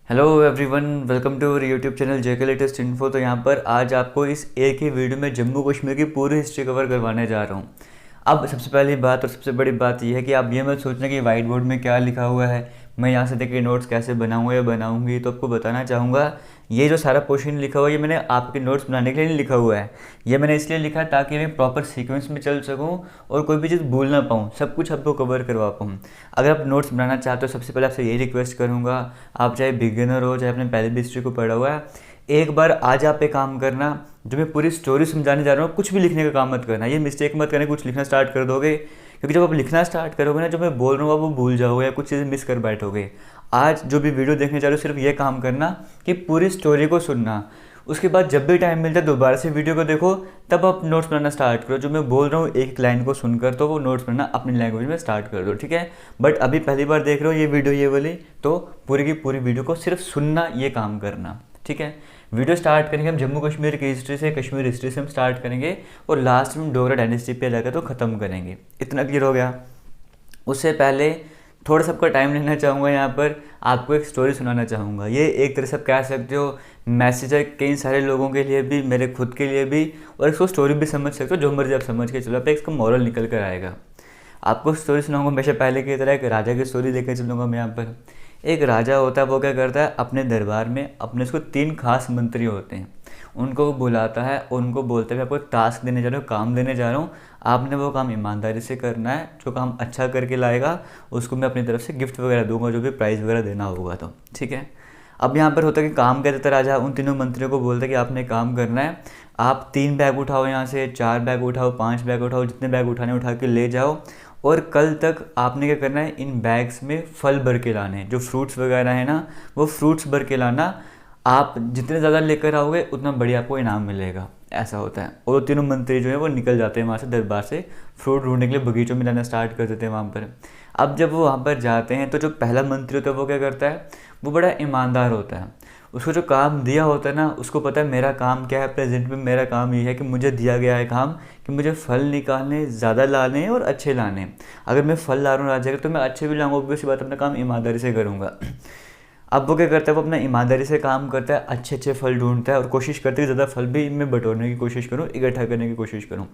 Hello everyone, welcome to our YouTube channel JK latest info. तो यहाँ पर आज आपको इस एक ही वीडियो में जम्मू कश्मीर की पूरी हिस्ट्री कवर करवाने जा रहा हूँ। अब सबसे पहली बात और सबसे बड़ी बात यह है कि आप ये मत सोचना कि वाइट बोर्ड में क्या लिखा हुआ है, मैं यहाँ से देख के नोट्स कैसे बनाऊँगा या बनाऊँगी। तो आपको बताना चाहूँगा, ये जो सारा पोर्शन लिखा हुआ है ये मैंने आपके नोट्स बनाने के लिए नहीं लिखा हुआ है। ये मैंने इसलिए लिखा है ताकि मैं प्रॉपर सीक्वेंस में चल सकूँ और कोई भी चीज़ भूल ना पाऊँ, सब कुछ आपको कवर करवा पाऊँ। अगर आप नोट्स बनाना चाहते हो, सबसे पहले आपसे यही रिक्वेस्ट करूँगा, आप चाहे बिगिनर हो चाहे आपने पहले भी हिस्ट्री को पढ़ा हुआ है, एक बार आज आप एक काम करना, जो मैं पूरी स्टोरी समझाने जा रहा हूँ कुछ भी लिखने का काम मत करना। ये मिस्टेक मत करना कुछ लिखना स्टार्ट कर दोगे, क्योंकि जब आप लिखना स्टार्ट करोगे ना, जो मैं बोल रहा हूँ आप वो भूल जाओगे या कुछ चीज़ें मिस कर बैठोगे। आज जो भी वीडियो देखने जा रहे हो सिर्फ ये काम करना कि पूरी स्टोरी को सुनना, उसके बाद जब भी टाइम मिलता है दोबारा से वीडियो को देखो, तब आप नोट्स बनाना स्टार्ट करो। जो मैं बोल रहा हूँ एक लाइन को सुनकर तो वो नोट्स बनाना अपनी लैंग्वेज में स्टार्ट कर दो, ठीक है। बट अभी पहली बार देख रहे हो ये वीडियो ये वाली, तो पूरी की पूरी वीडियो को सिर्फ सुनना, ये काम करना, ठीक है। वीडियो स्टार्ट करेंगे हम जम्मू कश्मीर की हिस्ट्री से, कश्मीर हिस्ट्री से हम स्टार्ट करेंगे और लास्ट में डोगरा डायनेस्टी पे जाकर तो ख़त्म करेंगे। इतना क्लियर हो गया। उससे पहले थोड़ा सा आपका टाइम लेना चाहूँगा, यहाँ पर आपको एक स्टोरी सुनाना चाहूँगा। ये एक तरह से आप कह सकते हो मैसेज है कई सारे लोगों के लिए भी, मेरे खुद के लिए भी, और इसको स्टोरी भी समझ सकते हो, जो मर्जी आप समझ के चलो, आप इसका मॉरल निकल कर आएगा। आपको स्टोरी सुनाऊंगा हमेशा पहले की तरह, एक राजा की स्टोरी लेकर चलूँगा मैं यहाँ पर। एक राजा होता है, वो क्या करता है अपने दरबार में, अपने उसको 3 खास मंत्री होते हैं, उनको वो बुलाता है और उनको बोलता है आपको एक टास्क देने जा रहा हूँ, काम देने जा रहा हूँ, आपने वो काम ईमानदारी से करना है, जो काम अच्छा करके लाएगा उसको मैं अपनी तरफ से गिफ्ट वगैरह दूंगा, जो भी प्राइज़ वगैरह देना होगा, तो ठीक है। अब यहाँ पर होता है कि काम क्या देता राजा, उन तीनों मंत्रियों को बोलता है कि आपने काम करना है, आप 3 बैग उठाओ, यहाँ से 4 बैग उठाओ, 5 बैग उठाओ, जितने बैग उठाने उठा के ले जाओ, और कल तक आपने क्या करना है, इन बैग्स में फल भर के लाने हैं, जो फ्रूट्स वगैरह है ना, वो फ्रूट्स भर के लाना। आप जितने ज़्यादा लेकर आओगे उतना बढ़िया आपको इनाम मिलेगा, ऐसा होता है। और वो तीनों मंत्री जो है वो निकल जाते हैं वहाँ से दरबार से, फ्रूट ढूंढने के लिए बगीचों में जाना स्टार्ट कर देते हैं वहाँ पर। अब जब वो वहाँ पर जाते हैं तो जो पहला मंत्री होता है वो क्या करता है, वो बड़ा ईमानदार होता है। उसको जो काम दिया होता है ना, उसको पता है मेरा काम क्या है, प्रेजेंट में मेरा काम ये है कि मुझे दिया गया है काम कि मुझे फल निकालने, ज़्यादा लाने हैं और अच्छे लाने हैं। अगर मैं फल ला रहा हूँ राजा के, तो मैं अच्छे भी लाऊंगा, ऑब्वियस बात अपना काम ईमानदारी से करूँगा। अब वो क्या करता है, वो अपना ईमानदारी से काम करता है, अच्छे अच्छे फल ढूंढता है और कोशिश करता है कि ज़्यादा फल भी मैं बटोरने की कोशिश करूँ, इकट्ठा करने की कोशिश करूँ।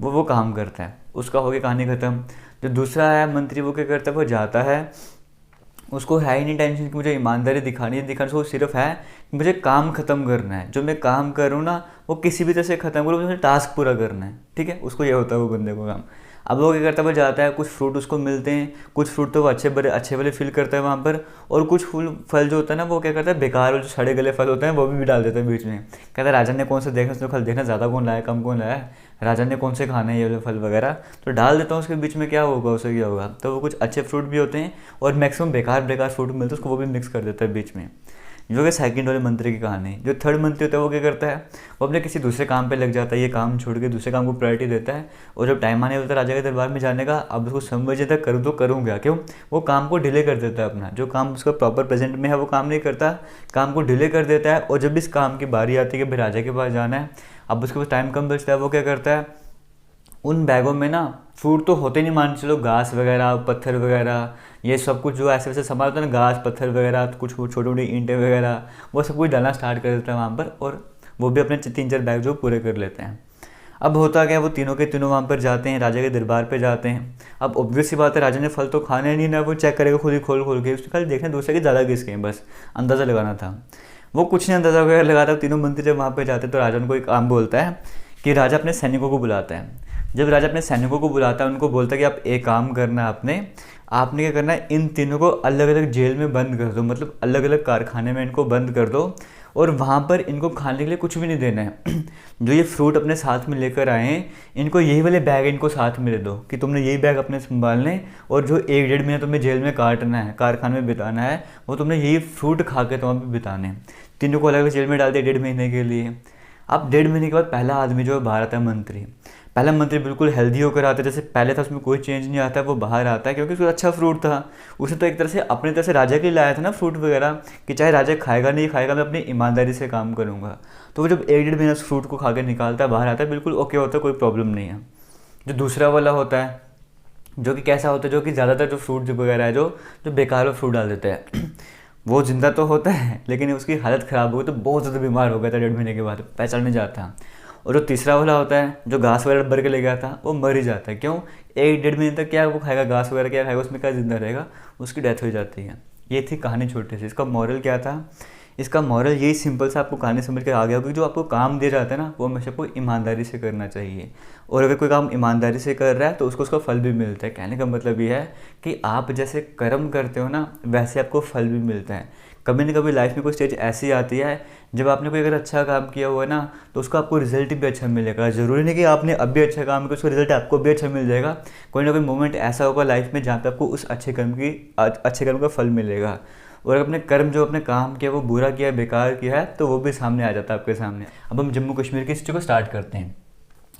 वो काम करता है, उसका हो गया कहानी ख़त्म। जो दूसरा है मंत्री, वो क्या करता है, वो जाता है, उसको है ही नहीं टेंशन कि मुझे ईमानदारी दिखानी है, दिखाने से वो सिर्फ है कि मुझे काम ख़त्म करना है, जो मैं काम करूँ ना वो किसी भी तरह से ख़त्म करूँ, मुझे टास्क पूरा करना है, ठीक है। उसको ये होता है वो बंदे को काम। अब वो क्या करता है, वो जाता है, कुछ फ्रूट उसको मिलते हैं, कुछ फ्रूट तो वो अच्छे वाले फिल करता है वहाँ पर, और कुछ फल जो होता है ना वो क्या करता है, बेकार जो सड़े गले फल होते हैं वो भी डाल देता है बीच में। कहता है राजा ने कौन से देखना, उसने फल देखना ज़्यादा कौन लाया कम कौन लाया है, राजा ने कौन से खाने हैं ये वाले फल वगैरह, तो डाल देता हूँ उसके बीच में, क्या होगा उससे, क्या होगा। तो वो कुछ अच्छे फ्रूट भी होते हैं और मैक्सिमम बेकार बेकार फ्रूट मिलते हैं, उसको वो भी मिक्स कर देता है बीच में। जो कि सेकंड वाले मंत्री की कहानी। जो थर्ड मंत्री होता है वो क्या करता है, वो अपने किसी दूसरे काम पे लग जाता है, ये काम छोड़ के दूसरे काम को प्रायोरिटी देता है, और जब टाइम आने वाला राजा के दरबार में जाने का, अब उसको समझ आता करूँ तो करूँ क्या, क्यों वो काम को डिले कर देता है, अपना जो काम उसका प्रॉपर प्रेजेंट में है वो काम नहीं करता, काम को डिले कर देता है। और जब इस काम की बारी आती है कि भाई राजा के पास जाना है, अब उसके पास टाइम कम बचता है, वो क्या करता है, उन बैगों में ना फ्रूट तो होते नहीं, मान चलो घास वगैरह, पत्थर वगैरह, ये सब कुछ जो ऐसे वैसे सामान होता है ना, घास पत्थर वगैरह, तो कुछ छोटी छोटी ईंटें वगैरह, वो सब कुछ डालना स्टार्ट कर देता है वहाँ पर, और वो भी अपने 3-4 बैग जो पूरे कर लेते हैं। अब होता क्या, वो तीनों के तीनों वहाँ पर जाते हैं, राजा के दरबार पे जाते हैं। अब ऑब्वियस सी बात है, राजा ने फल तो खाने नहीं ना, वो चेक करेगा खुद ही खोल खोल के, उसने खाली देखना दूसरे के ज़्यादा किसके हैं, बस अंदाज़ा लगाना था। वो कुछ नहीं अंदाज़ा वगैरह लगाता। तीनों मंत्री जब वहाँ पर जाते हैं तो राजा उनको एक काम बोलता है कि राजा अपने सैनिकों को बुलाता है। जब राजा अपने सैनिकों को बुलाता है, उनको बोलता है कि आप एक काम करना है, आपने क्या करना है, इन तीनों को अलग अलग जेल में बंद कर दो, मतलब अलग अलग कारखाने में इनको बंद कर दो, और वहाँ पर इनको खाने के लिए कुछ भी नहीं देना है। जो ये फ्रूट अपने साथ में लेकर आए हैं, इनको यही वाले बैग इनको साथ में दे दो कि तुमने यही बैग अपने संभालने, और जो 1-1.5 महीना तुम्हें जेल में काटना है, कारखाने में बिताना है, वो तुमने यही फ्रूट खा के तुम्हें भी बिताने। तीनों को अलग अलग जेल में डाल दिया 1.5 महीने के लिए। अब 1.5 महीने के बाद पहला आदमी जो है बाहर आता है, मंत्री। पहला मंत्री बिल्कुल हेल्दी होकर आता है, जैसे पहले था, उसमें कोई चेंज नहीं आता है, वो बाहर आता है क्योंकि उसको अच्छा फ्रूट था। उसने तो एक तरह से अपनी तरह से राजा के लिए लाया था ना फ्रूट वगैरह, कि चाहे राजा खाएगा नहीं खाएगा, मैं अपनी ईमानदारी से काम करूँगा। तो वो जब 1-1.5 महीना उस फ्रूट को खा के निकालता है, बाहर आता है, बिल्कुल ओके होता है, कोई प्रॉब्लम नहीं है। जो दूसरा वाला होता है, जो कि कैसा होता है, जो कि ज़्यादातर जो फ्रूट वगैरह है, जो बेकार फ्रूट डाल देता है वो जिंदा तो होता है लेकिन उसकी हालत ख़राब हो गई, तो बहुत ज़्यादा बीमार हो गया था 1.5 महीने के बाद, पहचान नहीं जाता। और जो तीसरा वाला होता है जो घास वगैरह भर के ले गया था, वो मर ही जाता है। क्यों? 1-1.5 महीने तक क्या वो खाएगा, घास वगैरह क्या खाएगा, उसमें क्या जिंदा रहेगा, उसकी डेथ हो जाती है। ये थी कहानी छोटी सी। इसका मॉरल क्या था? इसका मॉरल यही सिंपल सा आपको कहानी समझ के आ गया होगा कि जो आपको काम दिया जाता है ना, वो हमेशा आपको ईमानदारी से करना चाहिए। और अगर कोई काम ईमानदारी से कर रहा है तो उसको उसका फल भी मिलता है। कहने का मतलब ये है कि आप जैसे कर्म करते हो ना, वैसे आपको फल भी मिलता है। कभी ना कभी लाइफ में कोई स्टेज ऐसी आती है जब आपने कोई अगर अच्छा काम किया हुआ है ना, तो उसका आपको रिजल्ट भी अच्छा मिलेगा। ज़रूरी नहीं कि आपने अब भी अच्छा काम किया उसका रिजल्ट आपको भी अच्छा मिल जाएगा। कोई ना कोई मोमेंट ऐसा होगा लाइफ में जहाँ पे आपको उस अच्छे कर्म का फल मिलेगा। और अपने कर्म जो अपने काम किया वो बुरा किया, बेकार किया है, तो वो भी सामने आ जाता है आपके सामने। अब हम जम्मू कश्मीर की हिस्ट्री को स्टार्ट करते हैं।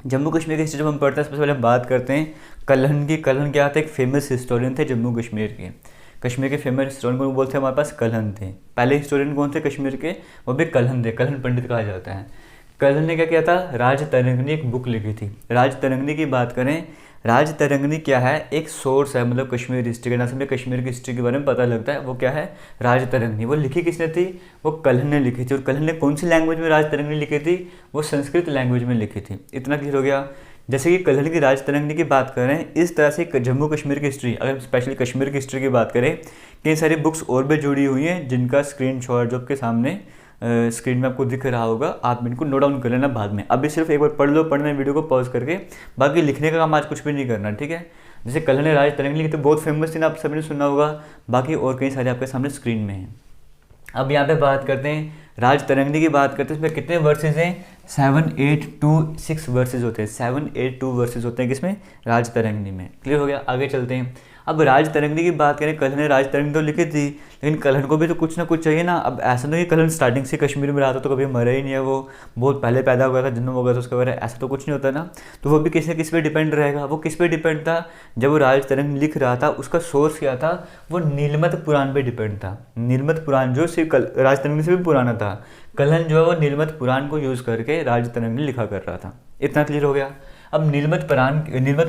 जम्मू कश्मीर की हिस्ट्री जब हम पढ़ते हैं, सबसे पहले हम बात करते हैं कल्हण की। कल्हण क्या थे? एक फेमस हिस्टोरियन थे जम्मू कश्मीर के। कश्मीर के फेमस हिस्टोरियन को बोलते हैं हमारे पास कल्हण थे। पहले हिस्टोरियन कौन थे कश्मीर के? वो भी कल्हण थे। कल्हण पंडित कहा जाता है। कल्हण ने क्या किया था? राजतरंगिणी एक बुक लिखी थी। राजतरंगिणी की बात करें, राजतरंगिणी क्या है? एक सोर्स है, मतलब कश्मीर हिस्ट्री के नाम से कश्मीर की हिस्ट्री के बारे में पता लगता है। वो क्या है? राजतरंगिणी। वो लिखी किसने थी? वो कल्हण ने लिखी थी। और कल्हण ने कौन सी लैंग्वेज में राजतरंगिणी लिखी थी? वो संस्कृत लैंग्वेज में लिखी थी। इतना क्लियर हो गया। जैसे कि कल्हण की राजतरंगिणी की बात करें, इस तरह से जम्मू कश्मीर की हिस्ट्री, अगर स्पेशली कश्मीर की हिस्ट्री की बात करें, कई सारी बुक्स और भी जुड़ी हुई हैं जिनका स्क्रीनशॉट जो आपके सामने स्क्रीन में आपको दिख रहा होगा, आप इनको नोट डाउन कर लेना बाद में। अभी सिर्फ एक बार पढ़ लो, पढ़ने वीडियो को पॉज करके, बाकी लिखने का काम आज कुछ भी नहीं करना, ठीक है। जैसे कल्हण ने राजतरंगिणी लिखी तो बहुत फेमस थी ना, आप सभी ने सुना होगा। बाकी और कई सारे आपके सामने स्क्रीन में हैं। अब यहाँ पे बात करते हैं राजतरंगिणी की बात करते हैं। इसमें कितने वर्सेज हैं? 7, 8, 2, 6 वर्सेज होते हैं। 7, 8, 2 वर्सेज होते हैं किसमें? राजतरंगिणी में। क्लियर हो गया? आगे चलते हैं। अब राजतरंगिणी की बात करें, कल्हण ने राजतरंगिणी तो लिखी थी, लेकिन कल्हण को भी तो कुछ ना कुछ चाहिए ना। अब ऐसा नहीं कि कल्हण स्टार्टिंग से कश्मीर में रहा था तो कभी मरा ही नहीं है, वो बहुत पहले पैदा हुआ था, जन्म हो गया था उसका वगैरह, ऐसा तो कुछ नहीं होता ना। तो वो भी किसी न किस पे डिपेंड रहेगा। वो किस पे डिपेंड था? जब वो राजतरंगिणी लिख रहा था उसका सोर्स क्या था? वो नीलमत पुराण पे डिपेंड था। नीलमत पुराण जो सिर्फ राजतरंगिणी से भी पुराना था। कल्हण जो है वो नीलमत पुराण को यूज़ करके राजतरंगिणी लिखा कर रहा था। इतना क्लियर हो गया। अब नीलमत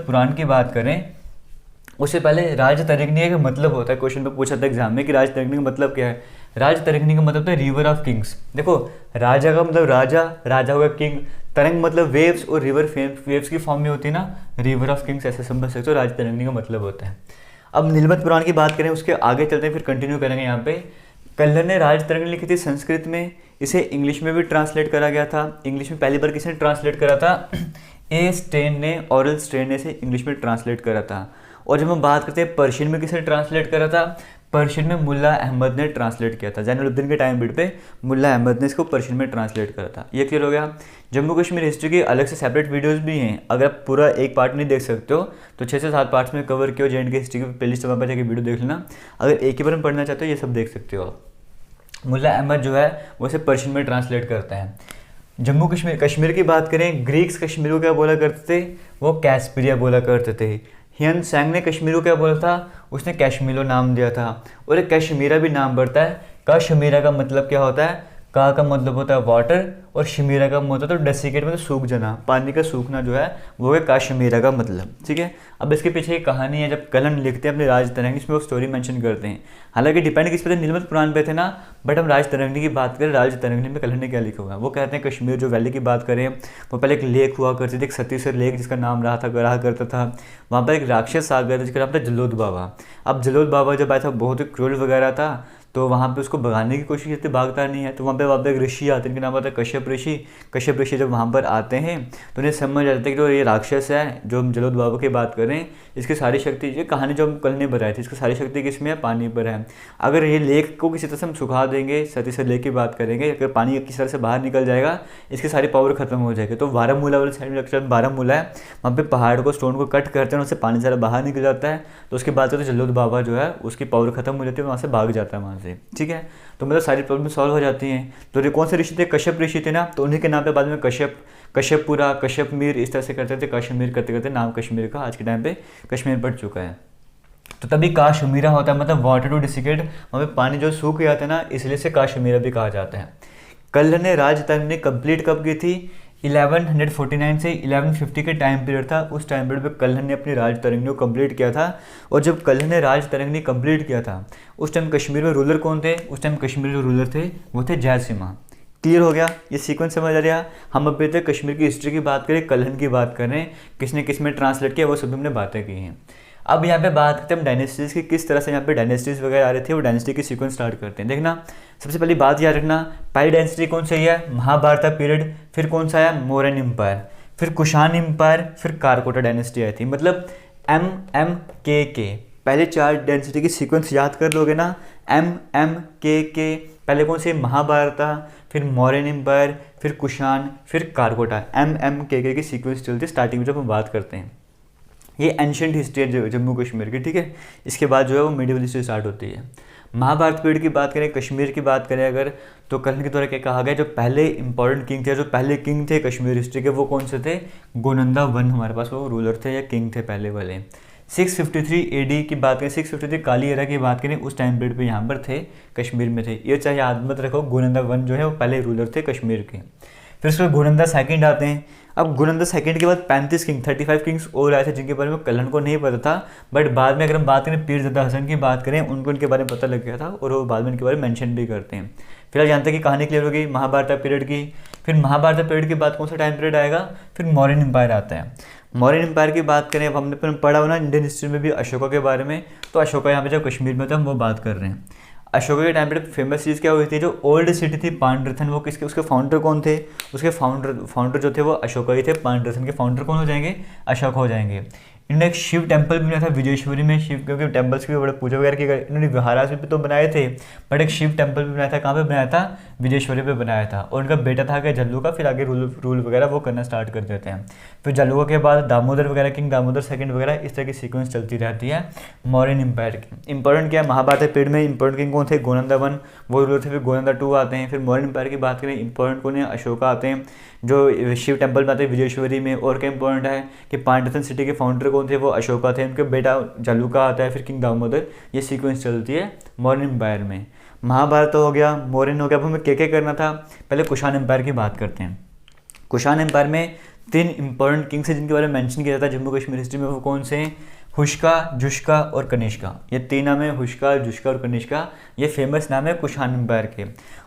पुराण की बात करें, उससे पहले राजतरंगिणी का मतलब होता है, क्वेश्चन पे पूछा था एग्जाम में कि राजतरंगिणी का मतलब क्या है। राजतरंगिणी का मतलब है रिवर ऑफ किंग्स। देखो, राजा का मतलब राजा, राजा होगा किंग, तरंग मतलब वेव्स, और रिवर वेव्स की फॉर्म में होती है ना, रिवर ऑफ किंग्स, ऐसे समझ सकते हो राजतरंगिणी का मतलब होता है। अब नीलमत पुराण की बात करें, उसके आगे चलते हैं, फिर कंटिन्यू करेंगे। यहाँ पे कल्हण ने राजतरंगिणी लिखी थी संस्कृत में, इसे इंग्लिश में भी ट्रांसलेट करा गया था। इंग्लिश में पहली बार किसने ट्रांसलेट करा था? ए स्टेन ने, ऑरल स्टेन ने इसे इंग्लिश में ट्रांसलेट करा था। और जब हम बात करते हैं पर्शियन में किसने ट्रांसलेट करा था? पर्शियन में मुल्ला अहमद ने ट्रांसलेट किया था। जैनुलब्दीन के टाइम पीरियड पे मुल्ला अहमद ने इसको पर्शियन में ट्रांसलेट करा था। ये क्लियर हो गया। जम्मू कश्मीर हिस्ट्री की अलग से सेपरेट वीडियोस भी हैं। अगर आप पूरा एक पार्ट नहीं देख सकते हो तो 6 से 7 पार्ट्स में कवर किया जे एंड के हिस्ट्री की प्लेलिस्ट वहाँ पर जाकर वीडियो देख लेना। अगर एक ही बार में पढ़ना चाहते हो ये सब देख सकते हो। मुल्ला अहमद जो है वो इसे पर्शियन में ट्रांसलेट करता है। जम्मू कश्मीर की बात करें, ग्रीक्स कश्मीर को क्या बोला करते थे? वो कैस्पीरिया बोला करते थे। हियन सैंग ने कश्मीर को क्या बोला था? उसने कैश्मीरो नाम दिया था। और एक कैश्मीरा भी नाम पड़ता है। कश्मीरा का मतलब क्या होता है? का मतलब होता है वाटर, और शमीरा का मतलब होता है डेसिकेट, मतलब सूख जाना, पानी का सूखना जो है वो है काश्मीरा का मतलब, ठीक है। अब इसके पीछे एक कहानी है। जब कल्हण लिखते हैं अपने राजतरंगिणी, इसमें वो स्टोरी मेंशन करते हैं। हालांकि डिपेंड किस पे थे? नीलमत पुराण पे थे ना, बट हम राजतरंगिणी की बात करें, राजतरंगिणी में कल्हण ने क्या लिखा हुआ है वो कहते हैं कश्मीर जो वैली की बात करें, वो पहले एक लेक हुआ करती थी, एक सतीसर लेक जिसका नाम रहा करता था। वहाँ पर एक राक्षस आ गया था जिसका नाम था जलोद बाबा। अब जलोद बाबा जब आया था बहुत ही क्रूर वगैरह था, तो वहाँ पे उसको भगाने की कोशिश करते, भागता नहीं है। तो वहाँ पे एक ऋषि आते हैं, इनका नाम आता है कश्यप ऋषि। कश्यप ऋषि जब वहाँ पर आते हैं तो उन्हें समझ आता है कि जो ये राक्षस है, जो हम जलोद बाबा की बात करें, इसकी सारी शक्ति, ये कहानी जो हम कल ने बताई थी, इसकी सारी शक्ति किसमें है? पानी पर है। अगर ये लेक को किसी तरह से हम सुखा देंगे, सतीसर लेक की बात करेंगे, अगर पानी किसी तरह से बाहर निकल जाएगा, इसकी सारी पावर खत्म हो जाएगी। तो बारामूला वाले साइड में बारामूला है, वहाँ पे पहाड़ को, स्टोन को कट करते हैं, उससे पानी सारा बाहर निकल जाता है। तो उसके बाद तो जलोद बाबा जो है उसकी पावर खत्म हो जाती है, वहाँ से भाग जाता है वहाँ से, ठीक है। तो मतलब सारी प्रॉब्लम सॉल्व हो जाती हैं। तो ये कौन से ऋषि थे? कश्यप ऋषि थे ना, तो उन्हीं के नाम पे बाद में कश्यपपुरा, कश्यपमीर, इस तरह से करते थे। कश्मीर करते करते नाम कश्मीर का आज के टाइम पे कश्मीर पड़ चुका है। तो तभी काश्मीरा होता है, मतलब वाटर टू डिसिकेट, वहाँ पे पानी जो सूख जाता है ना, इसलिए से काश्मीरा भी कहा जाता है। कल्हण ने राजतरंगिणी कंप्लीट कब की थी? 1149 से 1150 के टाइम पीरियड था। उस टाइम पीरियड पे कल्हण ने अपनी राज तरंगिणी को कंप्लीट किया था। और जब कल्हण ने राज तरंगिणी कंप्लीट किया था उस टाइम कश्मीर में रूलर कौन थे? उस टाइम कश्मीर जो रूलर थे वो थे जयसिम्हा। क्लियर हो गया? ये सीक्वेंस समझ आ रहा। हम अभी तक कश्मीर की हिस्ट्री की बात करें, कल्हण की बात करें, किसने किस में ट्रांसलेट किया वो सभी हमने बातें की हैं। अब यहाँ पे बात करते हैं हम डायनेस्टीज़ की, किस तरह से यहाँ पे डायनेस्टीज़ वगैरह आ रहे थे, वो डायनेस्टी की सीक्वेंस स्टार्ट करते हैं। देखना, सबसे पहली बात याद रखना, पहली डायनेस्टी कौन सी है? महाभारत पीरियड। फिर कौन सा आया? मौर्यन एम्पायर। फिर कुषाण एम्पायर। फिर कारकोटा डायनेस्टी आई थी। मतलब MMKK। पहले 4 डायनेस्टी की सीक्वेंस याद कर लोगे ना, MMKK। पहले कौन सी? महाभारत, फिर मौर्यन एम्पायर, फिर कुषाण, फिर कारकोटा। MMKK की सीक्वेंस चलती है स्टार्टिंग में जब हम बात करते हैं। ये एंशिएंट हिस्ट्री है जम्मू कश्मीर की, ठीक है। इसके बाद जो है वो मिडिवल हिस्ट्री स्टार्ट होती है। महाभारत पीरियड की बात करें, कश्मीर की बात करें अगर, तो कल्हण के द्वारा क्या कहा गया, जो पहले इंपॉर्टेंट किंग थे, जो पहले किंग थे कश्मीर हिस्ट्री के, वो कौन से थे? गोनंदा वन हमारे पास वो रूलर थे या किंग थे पहले वाले। 653 AD की बात करें, 653 काली एरा की बात करें, उस टाइम पीरियड पे यहाँ पर थे, कश्मीर में थे। ये चाहे याद मत रखो, गोनंदा वन जो है वो पहले रूलर थे कश्मीर के। फिर उसके बाद गोनंदा सेकंड आते हैं। अब गोनंदा सेकंड के बाद 35 किंग, 35 किंग्स और आए थे जिनके बारे में कल्हण को नहीं पता था, बट बाद में अगर हम बात करें पीरज़ादा हसन की बात करें, उनको इनके बारे में पता लग गया था और वो बाद में इनके बारे में मेंशन भी करते हैं। फिलहाल जानते हैं कि कहानी क्लियर होगी महाभारत पीरियड की। फिर महाभारत पीरियड के बाद कौन सा टाइम पीरियड आएगा? फिर मौर्यन एम्पायर आता है। मौर्यन एम्पायर की बात करें, अब हमने पढ़ा हो ना इंडियन हिस्ट्री में भी अशोका के बारे में, तो अशोका यहाँ पे जब कश्मीर में था हम वो बात कर रहे हैं। अशोका के टाइम पे फेमस चीज़ क्या हुई थी? जो ओल्ड सिटी थी पांड्रथन, वो किसके, उसके फाउंडर कौन थे? उसके फाउंडर जो थे वो अशोका ही थे। पांड्रथन के फाउंडर कौन हो जाएंगे? अशोक हो जाएंगे। इन्होंने एक शिव टेम्पल भी बनाया था विजेश्वरी में, शिव, क्योंकि टेम्पल्स की बड़े पूजा वगैरह की इन्होंने विहारास भी तो बनाए थे, बट एक शिव टेम्पल भी बनाया था। कहाँ पे बनाया था? विजेश्वरी पे बनाया था। और उनका बेटा था क्या? जल्लू का। फिर आगे रूल वगैरह वो करना स्टार्ट कर देते हैं। फिर जल्लुका के बाद दामोदर वगैरह, किंग दामोदर सेकंड वगैरह, इस तरह की सीक्वेंस चलती रहती है मौर्यन एम्पायर की। इंपॉर्टेंट क्या है? महाभारत पीरियड में इंपॉर्टेंट किंग कौन थे? गोनंदा वन, वो रूलर थे। फिर गोनंदा टू आते हैं। फिर मौर्यन एम्पायर की बात करें, इंपॉर्टेंट कौन है? अशोका आते हैं जो शिव टेम्पल में आते हैं विजेश्वरी में। और क्या इंपॉर्टेंट है कि पांड्यथन सिटी के फाउंडर कौन थे? वो अशोका थे। उनके बेटा जल्लुका आता है, फिर किंग दामोदर। ये सीक्वेंस चलती है मौर्यन एम्पायर में। महाभारत हो गया, मौर्यन हो गया। अब हमें क्या क्या करना था? पहले कुषाण एम्पायर की बात करते हैं। कुषाण एम्पायर में 3 इंपॉर्टेंट किंग्स हैं जिनके बारे में मेंशन किया जाता है जम्मू कश्मीर हिस्ट्री में। वो कौन से हैं? हुश्का, जुश्का और कनिष्का। ये 3 नाम है, हुश्का, जुश्का और कनिष्का। ये फेमस नाम है कुषाण एम्पायर के।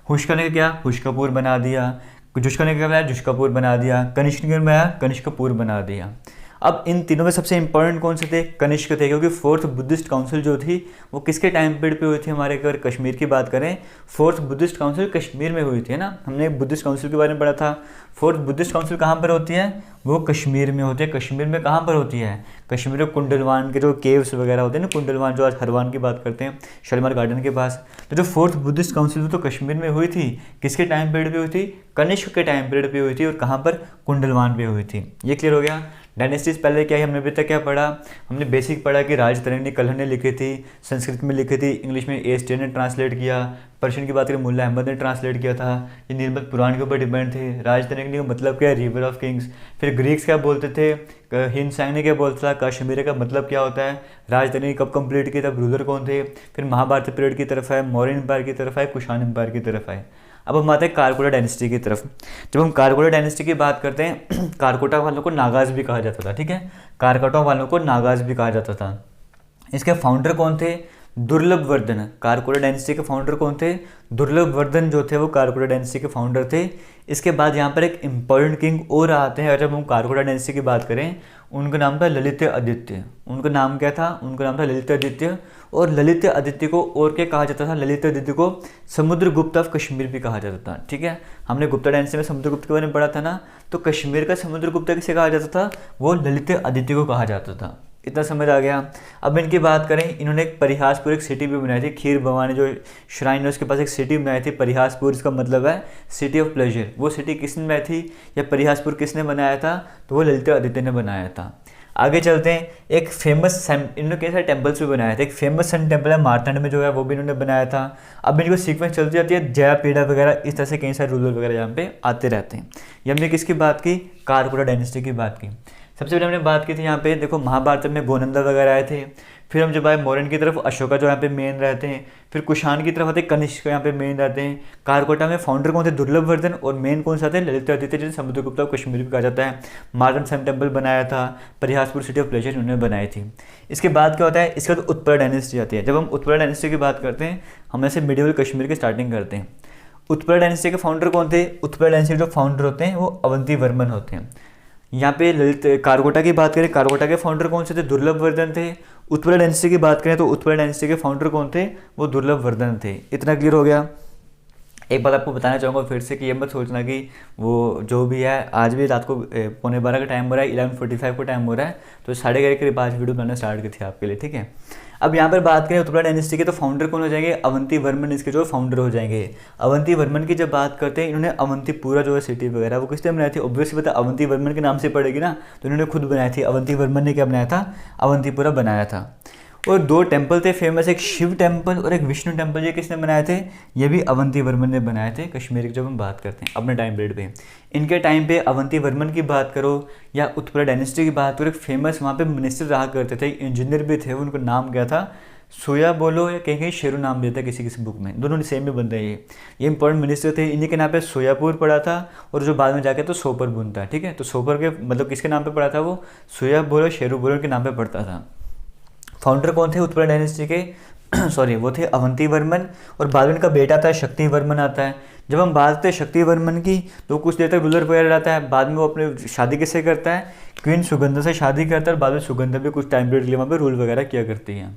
हुश्का ने क्या? हुश्कापुर बना दिया। जुश्का ने क्या बनाया? जुश्कापुर बना दिया। कनिष्क ने बनाया? कनिष्कपुर बना दिया। अब इन तीनों में सबसे इंपॉर्टेंट कौन से थे? कनिष्क थे, क्योंकि 4th बुद्धिस्ट काउंसिल जो थी वो किसके टाइम पीरियड पे हुई थी? हमारे अगर कश्मीर की बात करें, 4th बुद्धिस्ट काउंसिल कश्मीर में हुई थी ना। हमने बुद्धिस्ट काउंसिल के बारे में पढ़ा था। 4th बुद्धिस्ट काउंसिल कहाँ पर होती है? वो कश्मीर में होती है। कश्मीर में कहाँ पर होती है? कश्मीर में कुंडलवान के जो केव्स वगैरह होते हैं ना, कुंडलवान जो आज हरवान की बात करते हैं, शालीमार गार्डन के पास। तो जो 4th बुद्धिस्ट काउंसिल तो कश्मीर में हुई थी, किसके टाइम पीरियड पे हुई थी? कनिष्क के टाइम पीरियड पे हुई थी। और कहाँ पर? कुंडलवान पे हुई थी। ये क्लियर हो गया। डायनेस्टीज पहले क्या है, हमने अभी तक क्या पढ़ा? हमने बेसिक पढ़ा कि राज तरंगिणी कल्हण ने लिखी थी, संस्कृत में लिखी थी, इंग्लिश में A.S. ने ट्रांसलेट किया, पर्शियन की बात करें मुल्ला अहमद ने ट्रांसलेट किया था। ये निर्मल पुराण के ऊपर डिपेंड थे। राज तरंगिणी का मतलब क्या है? River of Kings. फिर ग्रीक्स क्या बोलते थे? हिंद सैंग ने क्या बोलता था? कश्मीर का मतलब क्या होता है? राज तरंगिणी कब कंप्लीट की, तब रूलर कौन थे? फिर महाभारत पीरियड की तरफ है, मौर्यन एम्पायर की तरफ है, कुषाण एम्पायर की तरफ है। अब हम आते हैं कारकोटा डायनेस्टी की तरफ। जब हम कारकोटा डायनेस्टी की बात करते हैं, कारकोटा वालों को नागाज भी कहा जाता था, ठीक है। कारकोटा वालों को नागाज भी कहा जाता था। इसके फाउंडर कौन थे? दुर्लभ वर्धन। कारकोटा डायनेस्टी के फाउंडर कौन थे? दुर्लभ वर्धन जो थे वो कारकोटा डायनेस्टी के फाउंडर थे। इसके बाद यहाँ पर एक इम्पॉर्टेंट किंग और आते हैं। जब हम कारकोटा डायनेस्टी की बात करें, उनका नाम था ललित आदित्य। उनका नाम क्या था? उनका नाम था ललित आदित्य। और ललित आदित्य को और क्या कहा जाता था? ललित आदित्य को समुद्रगुप्त ऑफ कश्मीर भी कहा जाता था, ठीक है। हमने गुप्ता डायनेस्टी में समुद्रगुप्त के बारे में पढ़ा था ना, तो कश्मीर का समुद्रगुप्त किसे कहा जाता था? वो ललित आदित्य को कहा जाता था। इतना समझ आ गया। अब इनकी बात करें, इन्होंने एक परिहासपुर एक सिटी भी बनाई थी। खीर भवानी जो श्राइन है उसके पास एक सिटी बनाई थी परिहासपुर, इसका मतलब है सिटी ऑफ प्लेजर। वो सिटी किसने बनाई थी या परिहासपुर किसने बनाया था? तो वो ललित आदित्य ने बनाया था। आगे चलते हैं। एक फेमस इन्होंने कई सारे टेम्पल्स भी बनाए थे। एक फेमस सन टेम्पल है मारतंड में जो है, वो भी इन्होंने बनाया था। अब इनको सीक्वेंस चलती जाती है, जया पीड़ा वगैरह, इस तरह से कई सारे रूलर वगैरह यहाँ पे आते रहते हैं। ये हमने किसकी बात की? कारकोटा डायनेस्टी की बात की। सबसे पहले हमने बात की थी यहाँ पे, देखो महाभारत में गोनंदा वगैरह आए थे। फिर हम जब आए मौर्यन की तरफ, अशोका जो यहाँ पे मेन रहते हैं। फिर कुषाण की तरफ आते कनिष्क यहाँ पे मेन रहते हैं। कारकोटा में फाउंडर कौन थे, दुर्लभ वर्धन, और मेन कौन सा थे, ललित आदित्य, जिन्हें समुद्रगुप्त ऑफ कश्मीर भी कहा जाता है। मार्तंड सन टेम्पल बनाया था, परिहासपुर सिटी ऑफ प्लेजर उन्होंने बनाई थी। इसके बाद क्या होता है, इसके बाद उत्पल डायनेस्टी आती है। जब हम उत्पल डायनेस्टी की बात करते हैं, हम ऐसे मिडिवल कश्मीर की स्टार्टिंग करते हैं। उत्पल डायनेस्टी के फाउंडर कौन थे, उत्पल डायनेस्टी के जो फाउंडर होते हैं वो अवंती वर्मन होते हैं। यहाँ पे ललित कारकोटा की बात करें, कारकोटा के फाउंडर कौन से थे, दुर्लभ वर्धन थे। उत्पल डायनेस्टी की बात करें तो उत्पल डायनेस्टी के फाउंडर कौन थे, वो दुर्लभ वर्धन थे। इतना क्लियर हो गया। एक बात आपको बताना चाहूँगा फिर से कि ये मत सोचना कि वो जो भी है, आज भी रात को 11:15 का टाइम हो रहा है, 11:45 का टाइम हो रहा है, तो 11:30 के बाद वीडियो बनाना स्टार्ट की थी आपके लिए, ठीक है। अब यहाँ पर बात करें उत्पल डायनेस्टी के, तो फाउंडर कौन हो जाएंगे, अवंती वर्मन इसके जो फाउंडर हो जाएंगे। अवंती वर्मन की जब बात करते हैं, इन्होंने अवंतीपुरा जो है सिटी वगैरह वो किसने बनाई थी, ऑब्वियसली पता अवंती वर्मन के नाम से पड़ेगी ना, तो इन्होंने खुद बनाई थी। अवंती वर्मन ने क्या बनाया था, अवंतीपुरा बनाया था। और 2 टेम्पल थे फेमस, एक शिव टेम्पल और एक विष्णु टेम्पल। ये किसने बनाए थे, ये भी अवंती वर्मन ने बनाए थे कश्मीर की जब हम बात करते हैं अपने टाइम पीरियड पे। इनके टाइम पे अवंती वर्मन की बात करो या उत्पल डायनेस्टी की बात करो, एक फेमस वहाँ पे मिनिस्टर रहा करते थे, इंजीनियर भी थे, उनका नाम क्या था, सोया बोलो या कहीं कहीं शेरू नाम देता है किसी किसी बुक में, दोनों सेम में बनता है। ये इंपॉर्टेंट मिनिस्टर थे, इन्हीं के नाम पे सोयापुर पड़ा था, और जो बाद में जाके तो सोपर बुनता है, ठीक है। तो सोपर के मतलब किसके नाम पे पड़ा था, वो सोया बोलो शेरू बोलो के नाम पे पड़ता था। फाउंडर कौन थे उत्पल डायनेस्टी के सॉरी वो थे अवंती वर्मन, और बाद में इनका बेटा आता है शक्ति वर्मन आता है। जब हम बात करते हैं शक्ति वर्मन की, तो कुछ देर तक रूलर वगैरह रहता है, बाद में वो अपने शादी किससे करता है, क्वीन सुगंधा से शादी करता है, और बाद में सुगंधा भी कुछ टाइम पीरियड के लिए वहाँ पर रूल वगैरह किया करती है।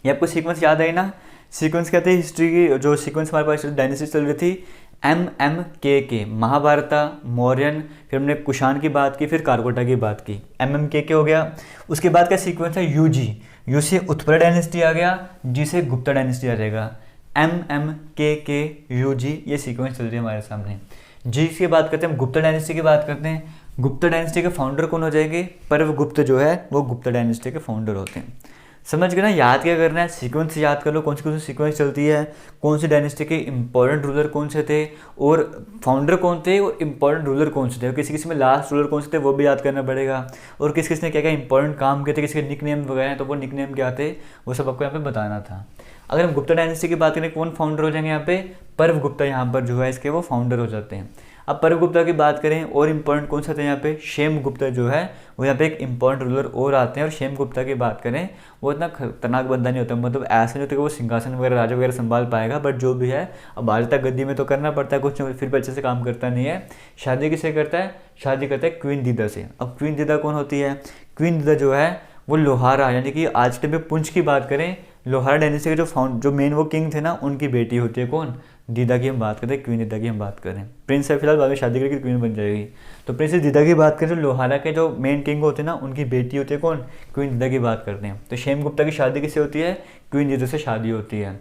ये आपको सीक्वेंस याद है ना, सीक्वेंस क्या थी हिस्ट्री की, जो सीक्वेंस हमारे पास डायनेस्टी चल रही थी, MMKK, महाभारत, मौर्यन, फिर हमने कुषाण की बात की, फिर कारकोटा की बात की, MMKK हो गया। उसके बाद का सीक्वेंस है UG, यू से उत्पल डायनेस्टी आ गया, जी से गुप्ता डायनेस्टी आ जाएगा। MMKK UG ये सीक्वेंस चल रही है हमारे सामने। जी की बात करते हैं, हम गुप्ता डायनेस्टी की बात करते हैं। गुप्ता डायनेस्टी के फाउंडर कौन हो जाएंगे, परवगुप्त जो है वो गुप्ता डायनेस्टी के फाउंडर होते हैं। समझ गए ना, याद क्या करना है, सीक्वेंस याद कर लो, कौन सी सीक्वेंस चलती है, कौन सी डायनेस्टी के इंपॉर्टेंट रूलर कौन से थे, और फाउंडर कौन थे, और इंपॉर्टेंट रूलर कौन से थे, और किसी किसी में लास्ट रूलर कौन से थे वो भी याद करना पड़ेगा, और किस किस ने क्या क्या इंपॉर्टेंट काम किए थे, किसी के निक नेम वगैरह हैं तो वो निक नेम क्या थे वो सब आपको यहाँ पे बताना था। अगर हम गुप्ता डायनेस्टी की बात करें, कौन फाउंडर हो जाएंगे यहाँ पे, परवगुप्ता यहाँ पर जो है इसके वो फाउंडर हो जाते हैं। अब परवगुप्ता की बात करें, और इम्पोर्टेंट कौन सा था यहाँ पे, क्षेमगुप्ता जो है वो यहाँ पे एक इम्पोर्टेंट रूलर और आते हैं। और क्षेमगुप्ता की बात करें, वो इतना खतरनाक बंदा नहीं होता, मतलब ऐसा नहीं होता कि वो सिंहासन वगैरह राजा वगैरह संभाल पाएगा, बट जो भी है अब आज तक गद्दी में तो करना पड़ता है कुछ, फिर भी अच्छे से काम करता नहीं है। शादी किससे करता है, शादी करता है क्वीन दीदा से। अब क्वीन दीदा कौन होती है, क्वीन दीदा जो है वो लोहारा, यानी कि आज के टाइम पे पुंछ की बात करें, लोहारा डायनेस्टी के जो मेन वो किंग थे ना, उनकी बेटी होती है कौन, दीदा की हम बात करते हैं, क्वीन दीदा की हम बात करें। प्रिंस है फिलहाल, बाद में शादी करके क्वीन बन जाएगी। तो प्रिंसेस दीदा की बात करें, जो लोहारा के जो मेन किंग होते हैं ना, उनकी बेटी होती है कौन, क्वीन दीदा की बात करते हैं। तो क्षेमगुप्ता की शादी किससे होती है, क्वीन दीदा से शादी होती है।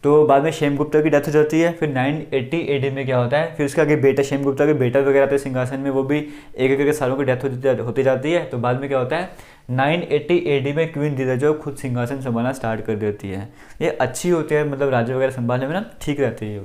तो बाद में क्षेमगुप्ता की डेथ हो जाती है। फिर 980 AD में क्या होता है, फिर उसका आगे बेटा क्षेमगुप्ता के बेटा वगैरह थे सिंहासन में, वो भी एक एक सालों की डेथ होती जाती है। तो बाद में क्या होता है, 980 AD में क्वीन दीदा जो खुद सिंहासन संभालना स्टार्ट कर देती है। ये अच्छी होती है, मतलब राज्य वगैरह संभालने में ना ठीक रहती है।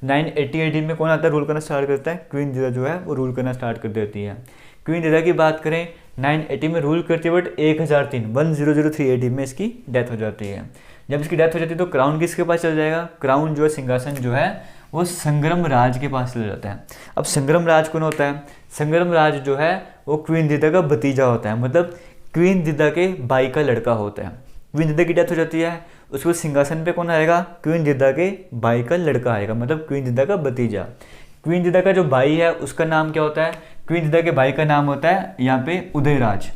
980 AD में कौन आता है रूल करना स्टार्ट करता है, क्वीन दीदा जो है वो रूल करना स्टार्ट कर देती है। क्वीन दीदा की बात करें, 980 में रूल करती है, बट 1003 AD में इसकी डेथ हो जाती है। जब इसकी डेथ हो जाती है तो क्राउन किसके पास चल जाएगा, क्राउन जो है सिंहासन जो है वो संग्राम राज के पास चला जाता है। अब संग्राम राज कौन होता है, संग्राम राज जो है वो क्वीन दीदा का भतीजा होता है, मतलब क्वीन दीदा के भाई का लड़का होता है। क्वीन दीदा की डेथ हो जाती है, उसको सिंहासन पे कौन आएगा, क्वीन दीदा के भाई का लड़का आएगा, मतलब क्वीन दीदा का भतीजा। क्वीन दीदा का जो भाई है उसका नाम क्या होता है, क्वीन दीदा के भाई का नाम होता है यहाँ पे उदयराज,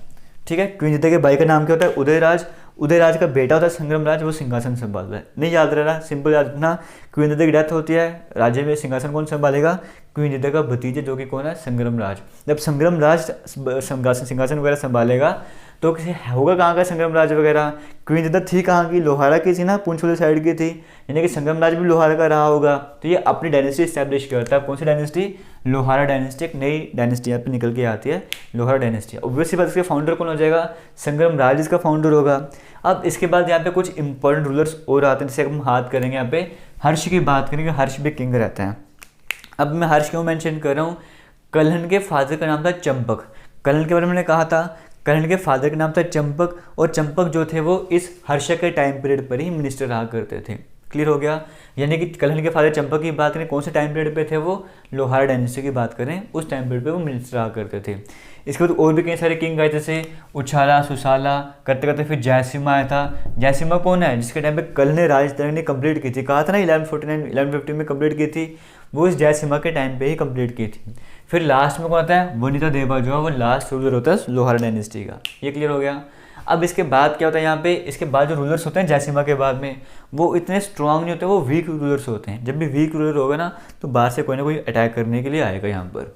ठीक है। क्वीन दीदा के भाई का नाम क्या होता है, उदयराज। उदयराज का बेटा होता है संग्राम राज, वो सिंहासन संभालता है। नहीं याद रह रहा, सिंपल याद रखना, क्वीन दीदा की डेथ होती है, राज्य में सिंहासन कौन संभालेगा, क्वीन दीदा का भतीजे जो कि कौन है, संग्राम राज। जब संग्राम राज सिंहासन वगैरह संभालेगा तो किसी होगा कहाँ का संग्राम राज वगैरह, क्वीन दीदा थी कहाँ की, लोहारा की थी ना, पुंछ वाली साइड की थी, यानी कि संग्राम राज भी लोहारा का रहा होगा। तो ये अपनी डायनेस्टी इस्टेब्लिश करता है, कौन सी डायनेस्टी, लोहारा डायनेस्टी। एक नई डायनेस्टी यहाँ पे निकल के आती है, लोहारा डायनेस्टी। ऑब्वियसली बात, इसके फाउंडर कौन हो जाएगा, संग्राम राज इसका फाउंडर होगा। अब इसके बाद यहाँ पे कुछ इंपॉर्टेंट रूलर्स और आते हैं, जैसे हम बात करेंगे यहाँ पे हर्ष की बात करेंगे, हर्ष भी किंग रहते हैं। अब मैं हर्ष क्यों मेंशन कर रहा हूँ, कल्हण के फादर का नाम था चंपक। कर्ण के बारे में मैंने कहा था, कर्ण के फादर का नाम था चंपक, और चंपक जो थे वो इस हर्षक के टाइम पीरियड पर ही मिनिस्टर रहा करते थे। क्लियर हो गया। यानी कि कर्ण के फादर चंपक की बात करें, कौन से टाइम पीरियड पे थे वो, लोहार डायनेस्टी की बात करें, उस टाइम पीरियड पे वो मिनिस्टर रहा करते थे। इसके बाद और भी कई सारे किंग आए, जैसे उछाला, सुसाला, करते करते फिर जयसिम्हा आया था। जयसिम्हा कौन है, जिसके टाइम पे कर्ण ने राजधानी कंप्लीट की थी, कहा था ना 1149 1150 में कंप्लीट की थी, वो इस जयसिम्हा के टाइम पे ही कंप्लीट की थी। फिर लास्ट में कौन आता है, वनिता देवा जो है वो लास्ट रूलर होता है लोहार डायनेस्टी का। ये क्लियर हो गया। अब इसके बाद क्या होता है यहाँ पे, इसके बाद जो रूलर्स होते हैं जयसिम्हा के बाद में, वो इतने स्ट्रांग नहीं होते, वो वीक रूलर्स होते हैं। जब भी वीक रूलर होगा ना तो बाहर से कोई ना कोई अटैक करने के लिए आएगा यहाँ पर।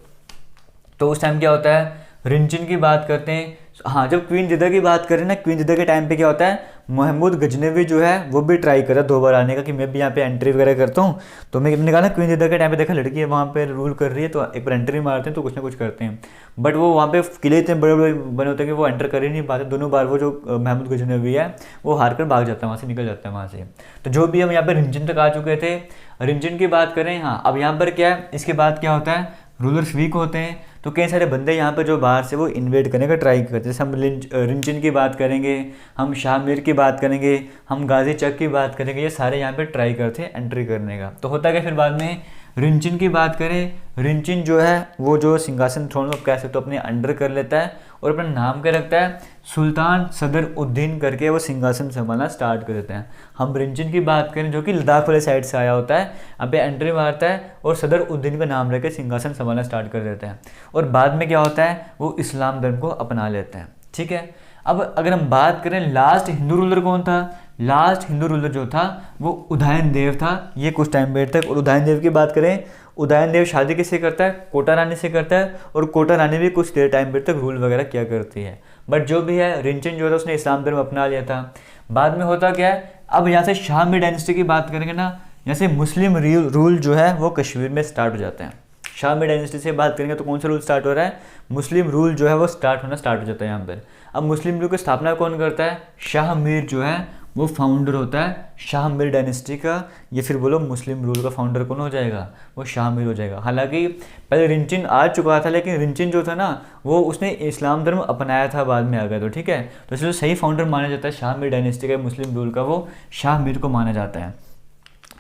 तो उस टाइम क्या होता है, रिंचिन की बात करते हैं। हाँ, जब क्वीन जिदा की बात करें ना, क्वीन जिदा के टाइम पे क्या होता है, महमूद गजनवी जो है वो भी ट्राई करा 2 बार आने का कि मैं भी यहाँ पे एंट्री वगैरह करता हूँ। तो मैंने कहा ना क्वीन जिदा के टाइम पे देखा लड़की है वहाँ पे रूल कर रही है, तो एक बार एंट्री मारते हैं तो कुछ ना कुछ करते हैं। बट वो वहाँ पे किले इतने बड़े बड़े बने होते हैं कि वो एंटर कर ही नहीं पाते। दोनों बार वो जो महमूद गजनवी है वो हार कर भाग जाता है, वहाँ से निकल जाता है वहाँ से। तो जो भी हम यहाँ पे रिंचिन तक आ चुके थे। रिंचिन की बात करें, हाँ, अब यहाँ पर क्या है, इसके बाद क्या होता है, रूलर्स वीक होते हैं तो कई सारे बंदे यहाँ पर जो बाहर से वो इन्वेड करने का ट्राई करते हैं। जैसे हम रिंचिन की बात करेंगे, हम शाहमीर की बात करेंगे, हम गाजी चक की बात करेंगे, ये सारे यहाँ पे ट्राई करते हैं एंट्री करने का। तो होता क्या फिर बाद में, रिंचिन की बात करें, रिंचिन जो है वो जो सिंहासन थ्रोन को कह सकते हो अपने अंडर कर लेता है और अपना नाम क्या रखता है, सुल्तान सदर उद्दीन करके वो सिंहासन संभालना स्टार्ट कर देते हैं। हम रिंचिन की बात करें जो कि लद्दाख वाले साइड से आया होता है, अब पे एंट्री मारता है और सदर उद्दीन का नाम रख के सिंहासन संभालना स्टार्ट कर देते हैं। और बाद में क्या होता है, वो इस्लाम धर्म को अपना लेते हैं। ठीक है। अब अगर हम बात करें लास्ट हिंदू रूलर कौन था, लास्ट हिंदू रूलर जो था वो उदयन देव था, ये कुछ टाइम पीरियड तक। और उदयन देव की बात करें, उदयन देव शादी किससे करता है, कोटा रानी से करता है, और कोटा रानी भी कुछ देर टाइम पीरियड तक रूल वगैरह किया करती है। बट जो भी है, रिंचिन जो था उसने इस्लाम धर्म अपना लिया था। बाद में होता क्या है, अब यहाँ से शाहमीर डायनेस्टी की बात करेंगे ना, यहाँ से मुस्लिम रूल जो है वो कश्मीर में स्टार्ट हो जाते हैं। शाहमीर डायनेस्टी से बात करेंगे तो कौन सा रूल स्टार्ट हो रहा है, मुस्लिम रूल जो है वो स्टार्ट होना स्टार्ट हो जाता है यहाँ पर। अब मुस्लिम रूल की स्थापना कौन करता है, शाहमीर जो है वो फाउंडर होता है शाहमीर डायनेस्टी का। ये फिर बोलो मुस्लिम रूल का फाउंडर कौन हो जाएगा, वो शाहमीर हो जाएगा। हालांकि पहले रिंचिन आ चुका था, लेकिन रिंचिन जो था ना वो उसने इस्लाम धर्म अपनाया था, बाद में आ गया। तो ठीक है, तो इसलिए सही फाउंडर माना जाता है शाहमीर डायनेस्टी का, मुस्लिम रूल का, वो शाहमीर को माना जाता है।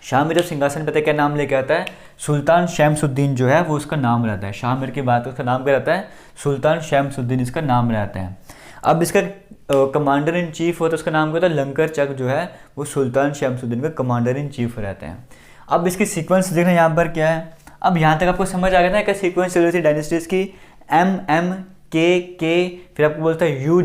शाहमीर जब सिंहासन पे क्या नाम लेके आता है, सुल्तान शमसुद्दीन जो है वो उसका नाम रहता है। शाहमीर की बात उसका नाम क्या रहता है, सुल्तान शमसुद्दीन इसका नाम रहता है। अब इसका कमांडर इन चीफ होता है, उसका नाम क्या होता है, लंकर चक जो है वो सुल्तान शमसुद्दीन का कमांडर इन चीफ रहते हैं। अब इसकी सीक्वेंस देखना यहाँ पर क्या है। अब यहाँ तक आपको समझ आ गया था क्या सीक्वेंस चल रही थी डायनेस्टीज की, के, फिर आपको बोलता है यू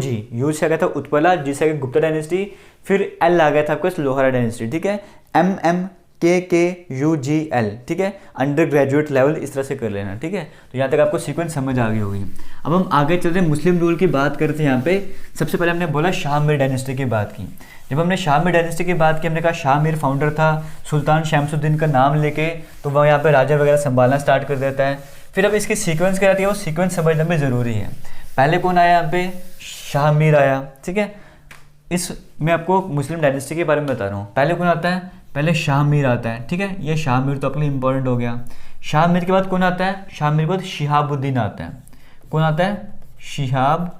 से आ गया था उत्पला, जी से आ गया गुप्ता डायनेस्टी, फिर एल आ गया था आपको लोहारा डायनेस्टी। ठीक है, MMKKUGL। ठीक है, अंडर ग्रेजुएट लेवल इस तरह से कर लेना। ठीक है, तो यहाँ तक आपको सीक्वेंस समझ आ गई होगी। अब हम आगे चलते हैं, मुस्लिम रूल की बात करते हैं। यहाँ पे सबसे पहले हमने बोला शाहमीर डायनेस्टी की बात की। जब हमने शाहमीर डायनेस्टी की बात की, हमने कहा शाहमीर फाउंडर था, सुल्तान शमसुद्दीन का नाम लेके तो वह यहाँ पे राजा वगैरह संभालना स्टार्ट कर देता है। फिर अब इसकी सीक्वेंस क्या रहती है, वो सीक्वेंस समझना भी ज़रूरी है। पहले कौन आया यहाँ पे, शाहमीर आया। ठीक है, इस मैं आपको मुस्लिम डायनेस्टी के बारे में बता रहा हूँ। पहले कौन आता है, पहले शाहमीर आता है। ठीक है, ये शाहमीर तो अपने इंपॉर्टेंट हो गया। शाहमीर के बाद कौन आता है, शाहमीर के बाद शिहाबुद्दीन आता है। कौन आता है, शिहाबुद्दीन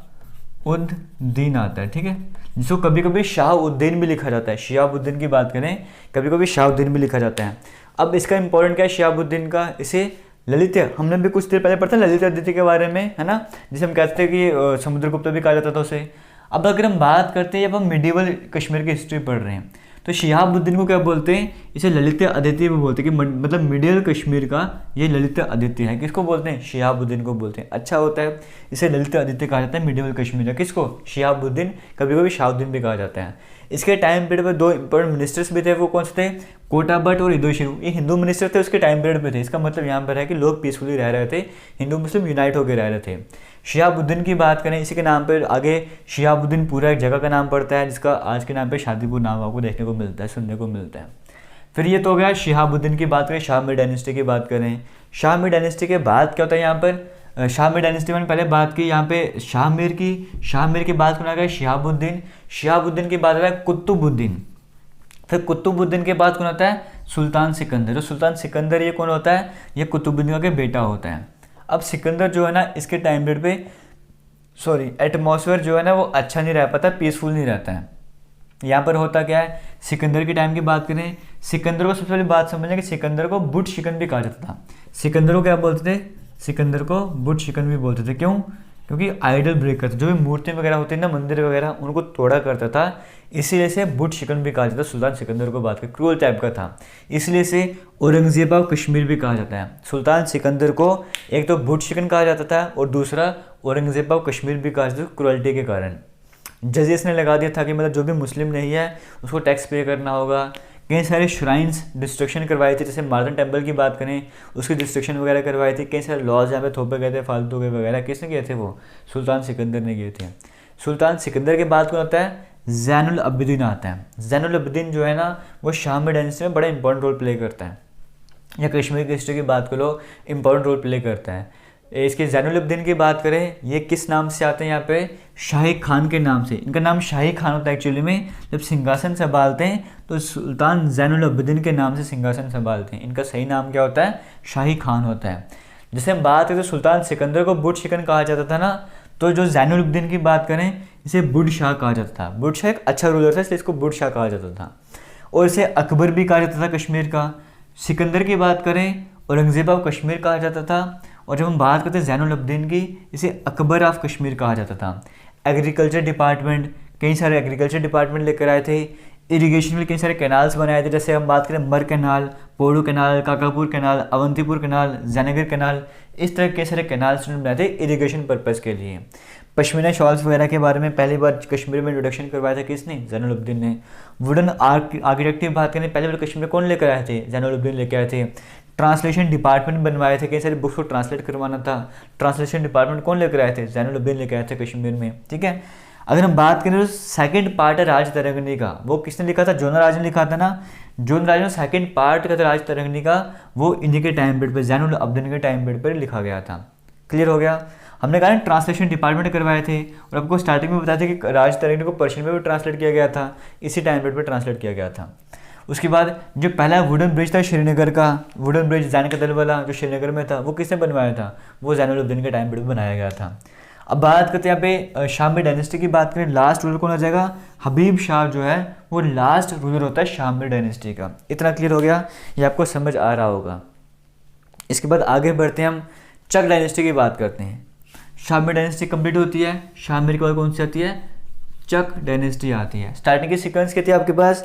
आता है। ठीक है, जिसको कभी कभी शाहउद्दीन भी लिखा जाता है। शिहाबुद्दीन की बात करें, कभी कभी शाहउद्दीन भी लिखा जाता है। अब इसका इंपॉर्टेंट क्या है शिहाबुद्दीन का, इसे ललित, हमने भी कुछ देर पहले पढ़ा था ललित आदित्य के बारे में, है ना, जिसे हम कहते हैं कि समुद्रगुप्त भी कहा जाता था उसे। अब अगर हम बात करते हैं, जब हम मिडिवल कश्मीर की हिस्ट्री पढ़ रहे हैं, तो शिहाबुद्दीन को क्या बोलते हैं, इसे ललित आदित्य भी बोलते हैं, कि मतलब मिडिवल कश्मीर का ये ललित आदित्य है। किसको बोलते हैं, शिहाबुद्दीन को बोलते हैं। अच्छा होता है, इसे ललित आदित्य कहा जाता है मिडिवल कश्मीर का। किसको, शिहाबुद्दीन, कभी कभी शाहउद्दीन भी कहा जाता है। इसके टाइम पीरियड पर 2 इंपॉर्टेंट मिनिस्टर्स भी थे, वो कौन से थे, कोटा भट्ट और इदोशिरू। ये हिंदू मिनिस्टर थे, उसके टाइम पीरियड पे थे। इसका मतलब यहाँ पर है कि लोग पीसफुली रह रहे थे, हिंदू मुस्लिम यूनाइट होकर रह रहे थे। शिहाबुद्दीन की बात करें, इसी के नाम पर आगे शिहाबुद्दीन पूरा एक जगह का नाम पड़ता है, जिसका आज के नाम पे शादीपुर नाम आपको देखने को मिलता है, सुनने को मिलता है। फिर ये तो हो गया शिहाबुद्दीन की बात करें। शाहमीर डायनेस्टी की बात करें, शाहमीर डायनेस्टी के बाद क्या होता है यहाँ पर, शाहमीर डायनेस्टी मैंने पहले बात की, यहाँ पे शाहमीर की बात कौन आ गया, शिहाबुद्दीन की बात आ गया कुतुबुद्दीन। फिर कुतुबुद्दीन के बाद कौन होता है, सुल्तान सिकंदर। जो सुल्तान सिकंदर ये कौन होता है, ये कुतुबुद्दीन का बेटा होता है। अब सिकंदर जो है ना, इसके टाइम पीरियड पे सॉरी एटमॉस्फेयर जो है ना वो अच्छा नहीं रह पाता, पीसफुल नहीं रहता है। यहाँ पर होता क्या है, सिकंदर के टाइम की बात करें, सिकंदर को सबसे पहले बात समझें कि सिकंदर को बुट शिकन भी कहा जाता था। सिकंदर को क्या बोलते थे, सिकंदर को बुट शिकन भी बोलते थे। क्यों? क्योंकि आइडल ब्रेकर, जो भी मूर्ति वगैरह होती है ना, मंदिर वगैरह, उनको तोड़ा करता था, इसीलिए से बुट शिकन भी कहा जाता है। सुल्तान सिकंदर को बात कर, क्रूअल टाइप का था, इसलिए से औरंगजेब ऑफ कश्मीर भी कहा जाता है। सुल्तान सिकंदर को एक तो बुट शिकन कहा जाता था और दूसरा औरंगजेब ऑफ कश्मीर भी कहा जाता था, क्रूअल्टी के कारण। जजेस ने लगा दिया था कि मतलब जो भी मुस्लिम नहीं है उसको टैक्स पे करना होगा। कई सारे श्राइन्स डिस्ट्रक्शन करवाई थी, जैसे मार्दन टेम्पल की बात करें, उसकी डिस्ट्रक्शन वगैरह करवाई थी। कई सारे लॉज यहाँ पे थोपे गए थे फालतू के वगैरह, किसने किए थे? वो सुल्तान सिकंदर ने किए थे। सुल्तान सिकंदर के बाद कौन आता है? ज़ैनुल अब्दीन आता है। ज़ैनुल अब्दीन जो है ना वो शामी डायनेस्टी में बड़ा इंपॉर्टेंट रोल प्ले करता है, या कश्मीर की हिस्ट्री की बात करो, इंपॉर्टेंट रोल प्ले करता है। इसके ज़ैनुल अब्दीन की बात करें, ये किस नाम से आते हैं? यहाँ पे शाही खान के नाम से, इनका नाम शाही खान होता है एक्चुअली में। जब सिंहासन संभालते हैं तो सुल्तान ज़ैनुल अब्दीन के नाम से सिंहासन संभालते हैं। इनका सही नाम क्या होता है? शाही खान होता है। जैसे हम बात करें तो सुल्तान सिकंदर को बुट शिकन कहा जाता था ना, तो जो ज़ैनुल अब्दीन की बात करें इसे बुट शाह कहा जाता था। बुट शाह एक अच्छा रूलर था, इसलिए इसको बुट शाह कहा जाता था। और इसे अकबर भी कहा जाता था कश्मीर का। सिकंदर की बात करें, औरंगजेब ऑफ कश्मीर कहा जाता था। और जब हम बात करते हैं ज़ैनुल अब्दीन की, इसे अकबर ऑफ कश्मीर कहा जाता था। एग्रीकल्चर डिपार्टमेंट, कई सारे एग्रीकल्चर डिपार्टमेंट लेकर आए थे। इरिगेशन में कई सारे कैनाल्स बनाए थे, जैसे हम बात करें मर canal, Podu canal, Kakapur canal, Awantipur canal, Jaynagar canal, इस तरह के सारे कैनाल्स उन्होंने बनाए थे इरिगेशन पर्पज़ के लिए। पश्मीना शॉल्स वगैरह के बारे में पहली बार कश्मीर में इंट्रोडक्शन करवाया था किसने? ज़ैनुल अब्दीन ने। वुडन आर्किटेक्ट की बात करें, पहले बार कश्मीर में कौन लेकर आए थे? ज़ैनुल अब्दीन लेकर आए थे। ट्रांसलेशन डिपार्टमेंट बनवाए थे, कई सारी बुक्स को ट्रांसलेट करवाना था, ट्रांसलेशन डिपार्टमेंट कौन लेकर आए थे? ज़ैनुल अब्दीन लेकर आए थे कश्मीर में। ठीक है, अगर हम बात करें तो सेकंड पार्ट है राज तरंगनी का, वो किसने लिखा था? जोना राज ने लिखा था ना। जोना राज ने सेकंड पार्ट का था राज तरंगनी का, वो इन्हीं के टाइम पीरियड पर, ज़ैनुल अब्दीन के टाइम पीरियड पर लिखा गया था। क्लियर हो गया? हमने कहा ट्रांसलेशन डिपार्टमेंट करवाए थे, और आपको स्टार्टिंग में बताया था कि राज तरंगनी को पर्शियन में भी ट्रांसलेट किया गया था, इसी टाइम पीरियड पर ट्रांसलेट किया गया था। उसके बाद जो पहला वुडन ब्रिज था श्रीनगर का, वुडन ब्रिज जैन का दल वाला जो श्रीनगर में था, वो किसने बनवाया था? वो ज़ैनुल अब्दीन के टाइम पीरियड में बनाया गया था। अब बात करते हैं यहाँ पे शामी डायनेस्टी की बात करें, लास्ट रूलर कौन आ जाएगा? हबीब शाह जो है वो लास्ट रूलर होता है शामी डायनेस्टी का। इतना क्लियर हो गया? ये आपको समझ आ रहा होगा। इसके बाद आगे बढ़ते हैं, हम चक डायनेस्टी की बात करते हैं। शामी डायनेस्टी कंप्लीट होती है, शामिर के बाद कौन सी आती है? चक डायनेस्टी आती है। स्टार्टिंग की सीक्वेंस क्या थी आपके पास?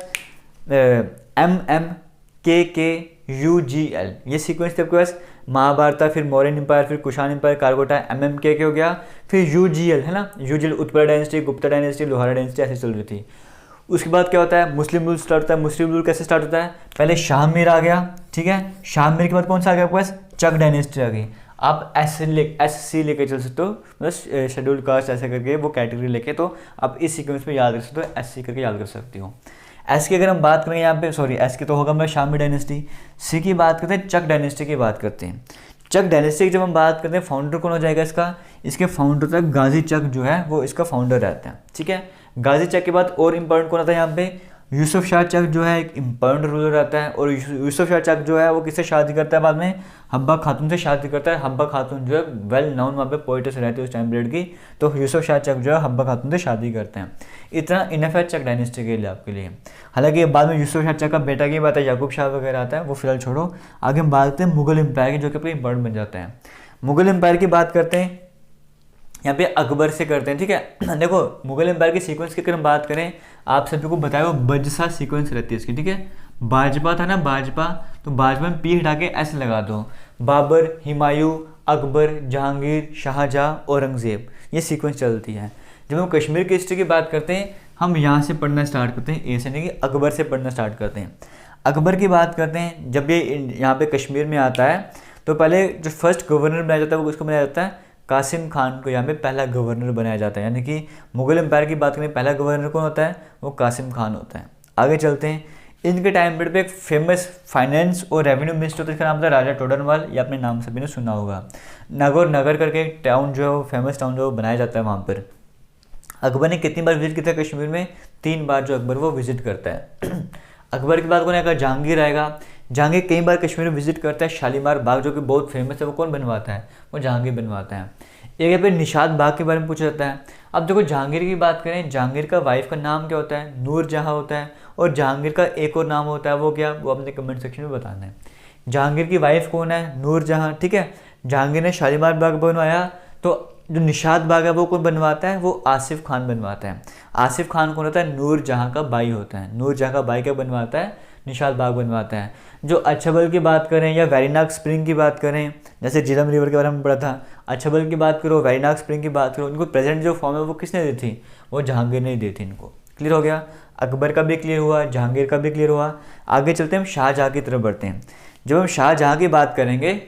MMKKUGL, ये सीक्वेंस थे आपके पास। महाभारत, फिर मौर्यन एम्पायर, फिर कुषाण एम्पायर, कारगोटा, MMKK हो गया, फिर UGL है ना, UGL Utpal dynasty, Gupta dynasty, Lohara dynasty, ऐसे चल रही थी। उसके बाद क्या होता है? मुस्लिम रूल स्टार्ट होता है। मुस्लिम रूल कैसे स्टार्ट होता है? पहले शाह मीर आ गया, ठीक है, शाह मीर के बाद कौन सा आ गया आपके पास? चक डायनेस्टी आ गई। आप SC लेके चल सकते हो, मतलब शेड्यूल कास्ट ऐसे करके वो कैटेगरी लेके, तो आप इस सीक्वेंस में याद रख सकते हो, SC करके याद कर सकती हो। एस की अगर हम बात करें यहाँ पे, सॉरी एस की तो होगा मैं शामी डायनेस्टी। सी की बात करते हैं, चक डायनेस्टी की बात करते हैं। चक डायनेस्टी की जब हम बात करते हैं, फाउंडर कौन हो जाएगा इसका? इसके फाउंडर तक गाजी चक जो है वो इसका फाउंडर रहता है। ठीक है, गाजी चक के बाद और इम्पोर्टेंट कौन आता है यहाँ पे? यूसुफ शाह चक जो है एक इम्पोर्टेंट रूलर रहता है। और यूसुफ शाह चक जो है वो किससे शादी करता है बाद में? हब्बा खातून से शादी करता है। हब्बा खातून जो है वेल नाउन वहाँ पे पोइटेस रहती है उस टाइम पीरियड की, तो यूसुफ शाह चक जो है हब्बा खातून से शादी करते हैं। इतना इनफ है चक डायनेस्टी के लिए आपके लिए। हालांकि बाद में यूसुफ शाह चक का बेटा की बात है, याकूब शाह वगैरह आता है, वो फिलहाल छोड़ो। आगे हम बात करते हैं मुगल एम्पायर की, जो कि इंपॉर्टेंट बन जाता है। मुगल एम्पायर की बात करते हैं, यहाँ पे अकबर से करते हैं। ठीक है, देखो मुगल एम्पायर की सीक्वेंस की अगर हम बात करें, आप सभी को बताया वो बजसा सीक्वेंस रहती है इसकी। ठीक है, बाजपा था ना, बाजपा, तो बाजपा में पी हटा के ऐसे लगा दो। बाबर, हुमायूं, अकबर, जहांगीर, शाहजहां, औरंगजेब, ये सीक्वेंस चलती है। जब हम कश्मीर की हिस्ट्री की बात करते हैं, हम यहाँ से पढ़ना स्टार्ट करते हैं, ए से नहीं कि अकबर से पढ़ना स्टार्ट करते हैं। अकबर की बात करते हैं, जब ये यहाँ पे कश्मीर में आता है तो पहले जो फर्स्ट गवर्नर बनाया जाता है वो किसको बनाया जाता है? कासिम खान को यहाँ पे पहला गवर्नर बनाया जाता है। यानी कि मुगल एम्पायर की बात करें, पहला गवर्नर कौन होता है? वो कासिम खान होता है। आगे चलते हैं, इनके टाइम पीरियड पे एक फेमस फाइनेंस और रेवेन्यू मिनिस्टर होता है, इसका नाम था राजा टोडरमल। ये अपने नाम सभी ने सुना होगा। नागौर नगर करके एक टाउन जो है वो फेमस टाउन जो है वो बनाया जाता है वहाँ पर। अकबर ने कितनी बार विजिट किया था कश्मीर में? 3 बार जो अकबर वो विजिट करता है। अकबर के बाद कौन आएगा? जहांगीर आएगा। जहांगीर कई बार कश्मीर में विजिट करता है। शालीमार बाग जो कि बहुत फेमस है, वो कौन बनवाता है? वो जहांगीर बनवाता है। एक यहाँ पे निशात बाग के बारे में पूछा जाता है। अब देखो जहांगीर की बात करें, जहांगीर का वाइफ का नाम क्या होता है, नूर जहाँ होता है। और जहांगीर का एक और नाम होता है, वो क्या, वो अपने कमेंट सेक्शन में बताना है। जहांगीर की वाइफ कौन है, नूर जहाँ, ठीक है। जहांगीर ने शालीमार बाग बनवाया, तो जो निशात बाग है वो कौन बनवाता है, वो आसिफ खान बनवाता है। आसिफ खान कौन होता है, नूर जहाँ का भाई होता है। नूर जहाँ का भाई क्या बनवाता है, निशात बाग बनवाता है। जो अछबल की बात करें या वेरीनाग स्प्रिंग की बात करें, जैसे झीलम रिवर के बारे में पढ़ा था, अछबल की बात करो, वेरीनाग स्प्रिंग की बात करो, इनको प्रेजेंट जो फॉर्म है वो किसने दी थी, वो जहांगीर ने दी थी इनको। क्लियर हो गया, अकबर का भी क्लियर हुआ, जहांगीर का भी क्लियर हुआ। आगे चलते हैं, हम शाहजहाँ की तरफ बढ़ते हैं। जब हम शाहजहाँ की बात करेंगे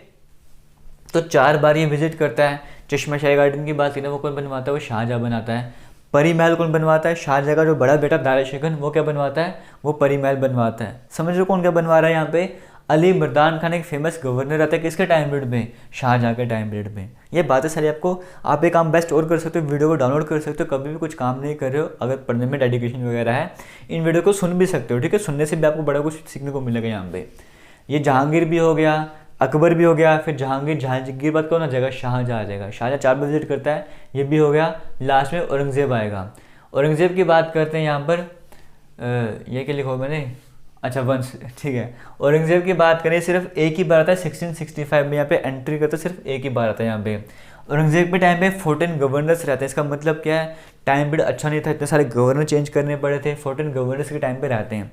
तो 4 बार ये विजिट करता है। चश्मा शाही गार्डन की बात करें, वो कौन बनवाता है, वो शाहजहाँ बनाता है। परी महल कौन बनवाता है, शाहजहाँ का जो बड़ा बेटा दाराशिकन, वो क्या बनवाता है, वो परी महल बनवाता है। समझ लो कौन क्या बनवा रहा है यहाँ पे, अली मर्दान खान एक फेमस गवर्नर रहता है किसके टाइम पीरियड में, शाहजहाँ के टाइम पीरियड में। ये बातें सारी आपको, आप एक काम बेस्ट और कर सकते हो, वीडियो को डाउनलोड कर सकते हो, कभी भी कुछ काम नहीं कर रहे हो, अगर पढ़ने में डेडिकेशन वगैरह है, इन वीडियो को सुन भी सकते हो, ठीक है। सुनने से भी आपको बड़ा कुछ सीखने को मिलेगा यहाँ पे। ये जहांगीर भी हो गया, अकबर भी हो गया, फिर जहांगीर, जहांगीर बात कौन आ जाएगा, शाहजहाँ आ जाएगा। शाहजहाँ 4 बार विजिट करता है, ये भी हो गया। लास्ट में औरंगजेब आएगा। औरंगजेब की बात करते हैं यहाँ पर, ये क्या लिखा मैंने, अच्छा वंश, ठीक है। औरंगजेब की बात करें, सिर्फ एक ही बार आता है 1665 में, यहाँ पे एंट्री करता है, सिर्फ एक ही बार आता है यहाँ पे। औरंगजेब के टाइम पे 14 गवर्नर्स रहते हैं। इसका मतलब क्या है, टाइम पीरियड अच्छा नहीं था, इतने सारे गवर्नर चेंज करने पड़े थे। 14 गवर्नर्स के टाइम पे रहते हैं।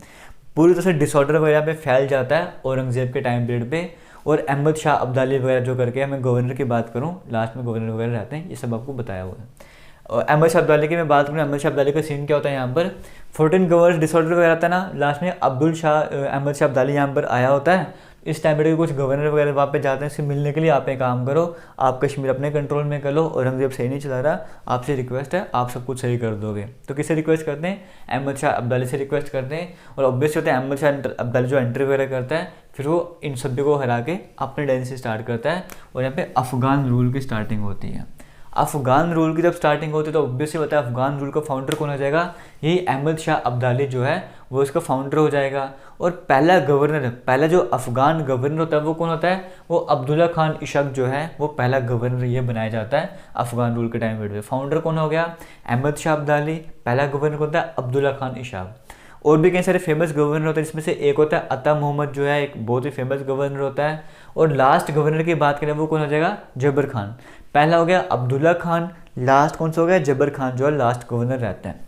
पूरी तरह से डिसऑर्डर वगैरह पे फैल जाता है औरंगजेब के टाइम पीरियड पे। और अहमद शाह अब्दाली वगैरह जो करके, मैं गवर्नर की बात करूँ, लास्ट में गवर्नर वगैरह रहते हैं, ये सब आपको बताया हुआ है। और अहमद शाह अब्दाली की मैं बात करूँ, अहमद शाह अब्दाली का सीन क्या होता है यहाँ पर, 14 गवर्नर डिसऑर्डर वगैरह रहता है ना, लास्ट में अब्दुल शाह अहमद शाह अब्दाली यहाँ पर आया होता है। इस टाइम पे कुछ गवर्नर वगैरह वहाँ पे जाते हैं इससे मिलने के लिए। आप एक काम करो, आप कश्मीर अपने कंट्रोल में कर लो, औरंगजेब सही नहीं चला रहा, आपसे रिक्वेस्ट है, आप सब कुछ सही कर दोगे। तो किससे रिक्वेस्ट करते हैं, अहमद शाह अब्दाली से रिक्वेस्ट करते हैं। और ऑब्वियस होता है अहमद शाह अब्दाली जो एंट्री वगैरह करता है, फिर वो इन सभी को हरा के अपने डायनेस्टी स्टार्ट करता है। और यहाँ पे अफगान रूल की स्टार्टिंग होती है। अफगान रूल की जब स्टार्टिंग होती है तो ऑब्वियसली होता है अफगान रूल का फाउंडर कौन हो जाएगा, यही अहमद शाह अब्दाली जो है वो इसका फाउंडर हो जाएगा। और पहला गवर्नर, पहला जो अफगान गवर्नर होता है वो कौन होता है, वो अब्दुल्ला खान इशक जो है वो पहला गवर्नर ये बनाया जाता है अफगान रूल के टाइम पीरियड में। फाउंडर कौन हो गया, अहमद शाह अब्दाली। पहला गवर्नर होता है अब्दुल्ला खान इशक। और भी कई सारे फेमस गवर्नर होते हैं, जिसमें से एक होता है अता मोहम्मद जो है, एक बहुत ही फेमस गवर्नर होता है। और लास्ट गवर्नर की बात करें वो कौन हो जाएगा, जबर खान। पहला हो गया अब्दुल्ला खान, लास्ट कौन सा हो गया, जबर खान जो है लास्ट गवर्नर रहता है।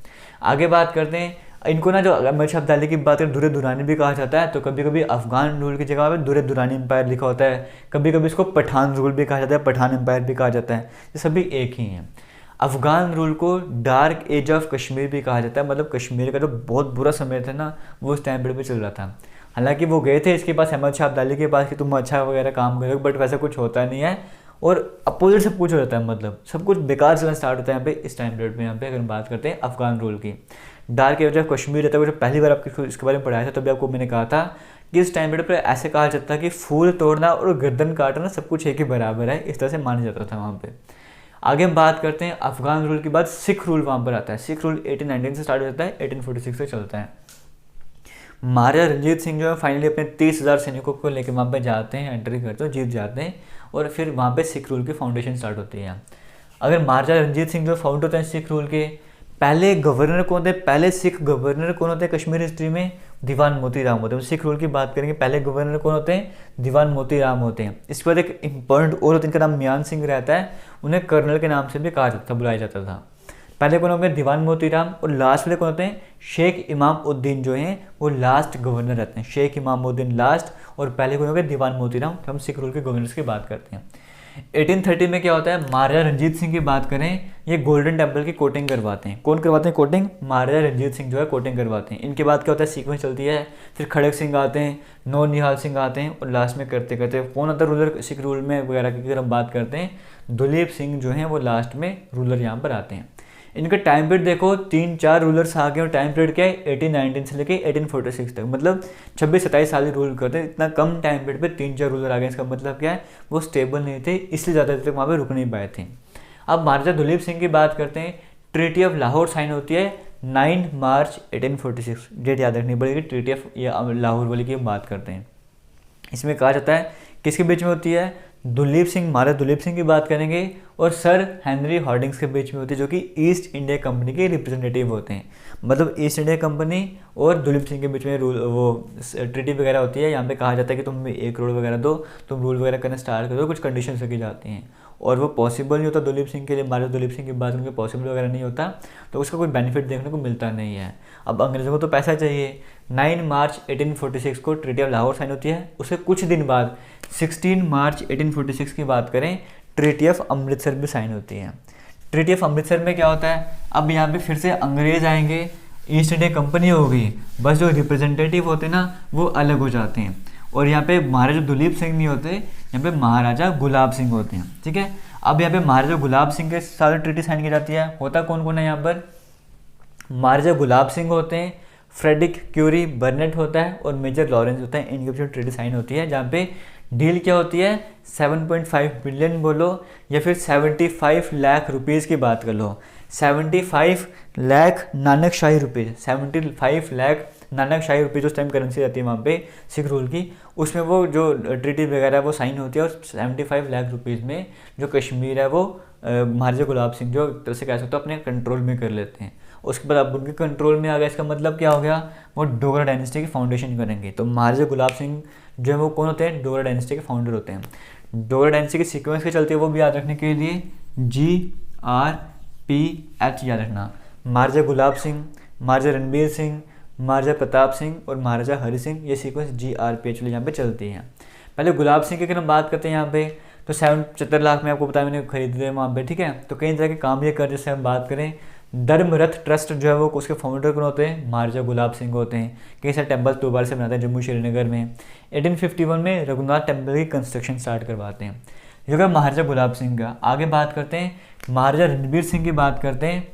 आगे बात करते हैं, इनको ना जो अहमद शाह अब्दाली की बात करें दुर्र दुरानी भी कहा जाता है। तो कभी कभी अफगान रूल की जगह पर दुर्र दुरानी एम्पायर लिखा होता है, कभी कभी इसको पठान रूल भी कहा जाता है, पठान एम्पायर भी कहा जाता है। ये सभी एक ही हैं। अफगान रूल को डार्क एज ऑफ कश्मीर भी कहा जाता है, मतलब कश्मीर का जो बहुत बुरा समय था ना वो उस टाइम पीरियड पे चल रहा था। हालांकि वो गए थे इसके पास, अहमद शाह अब्दाली के पास, कि तुम अच्छा वगैरह काम करोगे, बट वैसा कुछ होता नहीं है और अपोजिट सब कुछ हो जाता है, मतलब सब कुछ बेकार चलना स्टार्ट होता है यहाँ पे इस टाइम पीरियड में। यहाँ पे अगर हम बात करते हैं अफगान रूल की, डार्क एज ऑफ कश्मीर रहता है। वो जब पहली बार आपको इसके बारे में पढ़ाया था तभी आपको मैंने कहा था कि इस टाइम पीरियड पर ऐसे कहा जाता है कि फूल तोड़ना और गर्दन काटना सब कुछ एक ही बराबर है, इस तरह से माना जाता था वहाँ पर। आगे हम बात करते हैं अफगान रूल के बाद सिख रूल वहाँ पर आता है। सिख रूल 1819 से स्टार्ट हो जाता है, 1846 से चलता है। महाराजा रंजीत सिंह जो है फाइनली अपने 30,000 सैनिकों को लेकर वहाँ पे जाते हैं, एंट्री करते हैं, जीत जाते हैं और फिर वहाँ पे सिख रूल की फाउंडेशन स्टार्ट होती है। अगर महाराजा रंजीत सिंह जो फाउंडर होते हैं सिख रूल के, पहले गवर्नर कौन थे, पहले सिख गवर्नर कौन होते हैं कश्मीर हिस्ट्री में, दीवान मोती राम होते हैं। सिख रूल की बात करेंगे, पहले गवर्नर कौन होते हैं, दीवान मोती राम होते हैं। इसके बाद एक इंपॉर्टेंट और होते हैं, इनका नाम मियान सिंह रहता है, उन्हें कर्नल के नाम से भी कहा जाता था, बुलाया जाता था। पहले कौन होंगे, दीवान मोती राम। और लास्ट वाले कौन होते हैं, शेख इमाम उद्दीन जो हैं वो लास्ट गवर्नर रहते हैं। शेख इमाम उद्दीन लास्ट और पहले कौन होंगे, दीवान मोती राम। तो हम सिख रूल के गवर्नर्स की बात करते हैं। 1830 में क्या होता है, महाराजा रंजीत सिंह की बात करें, ये गोल्डन टेम्पल की कोटिंग करवाते हैं। कौन करवाते हैं कोटिंग, महाराजा रंजीत सिंह जो है कोटिंग करवाते हैं। इनके बाद क्या होता है, सीक्वेंस चलती है, फिर खड़क सिंह आते हैं, नौ निहाल सिंह आते हैं और लास्ट में करते करते कौन आता है रूलर सिख रूल में वगैरह की अगर हम बात करते हैं, दुलीप सिंह जो हैं वो लास्ट में रूलर यहाँ पर आते हैं। इनका टाइम पीरियड देखो, 3-4 रूलर्स आ गए और टाइम पीरियड क्या है 1819 से लेके 1846 तक, मतलब 26-27 साल रूल करते हैं। इतना कम टाइम पीरियड पे 3-4 रूलर आ गए, इसका मतलब क्या है वो स्टेबल नहीं थे, इसलिए ज़्यादा देर तक वहाँ पे रुक नहीं पाए थे। अब महाराजा दुलीप सिंह की बात करते हैं। ट्रीटी ऑफ लाहौर साइन होती है 9 मार्च 1846, डेट याद रखनी पड़ेगी। ट्रीटी ऑफ लाहौर वाली की बात करते हैं। इसमें कहा जाता है किसके बीच में होती है, दुलीप सिंह, महाराजा दुलीप सिंह की बात करेंगे और सर हेनरी हॉर्डिंग्स के बीच में होती है, जो कि ईस्ट इंडिया कंपनी के रिप्रेजेंटेटिव होते हैं। मतलब ईस्ट इंडिया कंपनी और दुलीप सिंह के बीच में रूल वो ट्रीटी वगैरह होती है। यहाँ पे कहा जाता है कि तुम 1 करोड़ वगैरह दो, तुम रूल वगैरह करना स्टार्ट कर दो, कुछ कंडीशन रखी जाती हैं और वो पॉसिबल नहीं होता दुलीप सिंह के लिए। महाराजा दुलीप सिंह की बात उनके पॉसिबल वगैरह नहीं होता, तो उसका कोई बेनिफिट देखने को मिलता नहीं है। अब अंग्रेज़ों को तो पैसा चाहिए। 9 मार्च 1846 को ट्रीटी ऑफ लाहौर साइन होती है। उसके कुछ दिन बाद 16 मार्च 1846 की बात करें, ट्रीटी ऑफ अमृतसर भी साइन होती है। ट्रीटी ऑफ अमृतसर में क्या होता है, अब यहाँ पे फिर से अंग्रेज़ आएंगे, ईस्ट इंडिया कंपनी होगी, बस जो रिप्रेजेंटेटिव होते हैं ना वो अलग हो जाते हैं। और यहाँ पे महाराजा दुलीप सिंह नहीं होते, यहाँ पे महाराजा गुलाब सिंह होते हैं। ठीक है, अब यहाँ पे महाराजा गुलाब सिंह के साथ ट्रीटी साइन की जाती है। होता कौन कौन है यहाँ पर, महाराजा गुलाब सिंह होते हैं, फ्रेडरिक क्यूरी बर्नेट होता है और मेजर लॉरेंस होता है। इनके बीच ट्रीटी साइन होती है, जहाँ पे डील क्या होती है, 7.5 बिलियन बोलो या फिर 75 लाख रुपीज़ की बात कर लो। 75 लाख नानक शाही रुपीज़, 75 लाख नानक शाही रुपीज़ उस टाइम करेंसी रहती है वहाँ पे सिख रूल की, उसमें वो जो ट्रीटी वगैरह वो साइन होती है। और 75 लाख रुपीज़ में जो कश्मीर है वो महाराजा गुलाब सिंह जो एक तरह से कह सकते हो अपने कंट्रोल में कर लेते हैं। उसके बाद अब उनके कंट्रोल में आ गया, इसका मतलब क्या हो गया, वो डोगरा डायनेस्टी की फाउंडेशन करेंगे। तो महाराजा गुलाब सिंह जो है वो कौन होते हैं, डोगरा डायनेस्टी के फाउंडर होते हैं। डोगरा डायनेस्टी की सीक्वेंस के चलते वो भी याद रखने के लिए GRPH याद रखना। महाराजा गुलाब सिंह, महाराजा रणबीर सिंह, महाराजा प्रताप सिंह और महाराजा हरि सिंह, ये सीक्वेंस GRPH यहाँ पे चलती है। पहले गुलाब सिंह की अगर हम बात करते हैं यहाँ पे, तो 75 लाख में आपको बताया मैंने खरीदे वहाँ पे। ठीक है, तो कई तरह के काम ये कर, जैसे हम बात करें धर्मरथ ट्रस्ट जो है वो उसके फाउंडर कौन होते हैं, महाराजा गुलाब सिंह होते हैं। कई सारे टेम्पल दोबारा से बनाते हैं जम्मू श्रीनगर में। 1851 में रघुनाथ टेम्पल की कंस्ट्रक्शन स्टार्ट करवाते हैं। जो कि महाराजा गुलाब सिंह का। आगे बात करते हैं महाराजा रणबीर सिंह की बात करते हैं।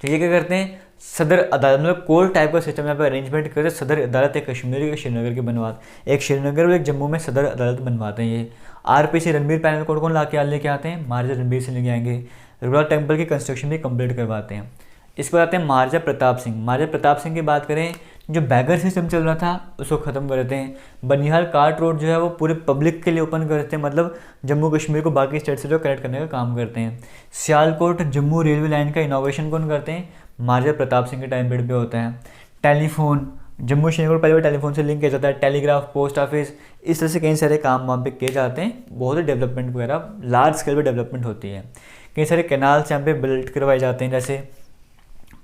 तो ये क्या करते हैं, सदर अदालत मतलब कोर्ट टाइप का सिस्टम यहाँ पे अरेंजमेंट करते हैं। सदर अदालत एक कश्मीर एक श्रीनगर की बनवाते, एक श्रीनगर और एक जम्मू में सदर अदालत बनवाते हैं। ये RPC रणबीर पैनल कौन कौन लेके आते हैं, महाराजा रणबीर सिंह लेके आएंगे। रघुनाथ टेम्पल की कंस्ट्रक्शन भी कंप्लीट करवाते हैं। इस पर आते हैं महाराजा प्रताप सिंह। महाराजा प्रताप सिंह की बात करें, जो बैगर सिस्टम चल रहा था उसको ख़त्म कर देते हैं। बनिहाल कार्ट रोड जो है वो पूरे पब्लिक के लिए ओपन कर देते हैं, मतलब जम्मू कश्मीर को बाकी स्टेट से जो कनेक्ट करने का काम करते हैं। सियालकोट जम्मू रेलवे लाइन का इनोवेशन कौन करते हैं, महाराजा प्रताप सिंह के टाइम पीरियड पे होता है। टेलीफोन, जम्मू श्रीनगर पहले टेलीफोन से लिंक किया जाता है। टेलीग्राफ, पोस्ट ऑफिस, इस तरह से कई सारे काम वहाँ पे किए जाते हैं। बहुत ही डेवलपमेंट वगैरह लार्ज स्केल पे डेवलपमेंट होती है। कई सारे कैनाल्स यहाँ पे बिल्ड करवाए जाते हैं, जैसे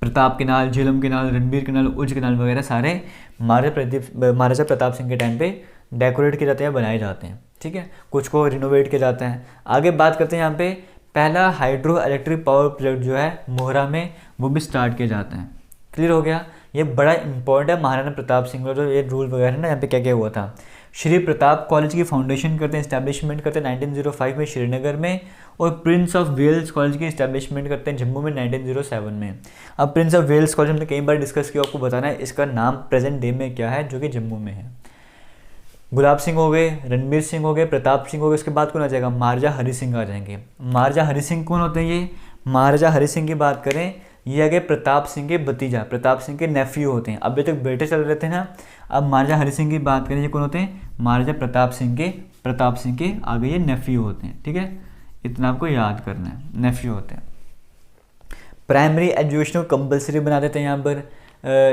Pratap canal, Jhelum canal, Ranbir canal, उज कैनाल वगैरह सारे महाराजा प्रताप सिंह के टाइम पे डेकोरेट किए जाते हैं, बनाए जाते हैं। ठीक है, कुछ को रिनोवेट किया जाता है। आगे बात करते हैं यहाँ पे पहला हाइड्रो इलेक्ट्रिक पावर प्रोजेक्ट जो है मोहरा में, वो भी स्टार्ट किए जाते हैं। क्लियर हो गया, ये बड़ा इंपॉर्टेंट है। महाराणा प्रताप सिंह का जो ये रूल वगैरह ना यहाँ पे क्या क्या हुआ था। श्री प्रताप कॉलेज की फाउंडेशन करते हैं, इस्टेब्लिशमेंट करते हैं 1905 में श्रीनगर में। और प्रिंस ऑफ वेल्स कॉलेज की इस्टेब्लिशमेंट करते हैं जम्मू में 1907 में। अब प्रिंस ऑफ वेल्स कॉलेज हमने कई बार डिस्कस किया, आपको बताना है इसका नाम प्रेजेंट डे में क्या है, जो कि जम्मू में है। गुलाब सिंह हो गए, रणबीर सिंह हो गए, प्रताप सिंह हो गए। उसके बाद कौन आ जाएगा, महाराजा हरि सिंह आ जाएंगे। महाराजा हरि सिंह कौन होते हैं, ये महाराजा हरि सिंह की बात करें, ये आगे प्रताप सिंह के भतीजा, प्रताप सिंह के नेफ्यू होते हैं। अभी तक बेटे चल रहे थे ना, अब महाराजा हरि सिंह की बात करें, ये कौन होते हैं, महाराजा प्रताप सिंह के आगे ये नेफ्यू होते हैं। ठीक है, इतना आपको याद करना है, नेफ्यू होते हैं। प्राइमरी एजुकेशन को कंपलसरी बना देते हैं यहाँ पर।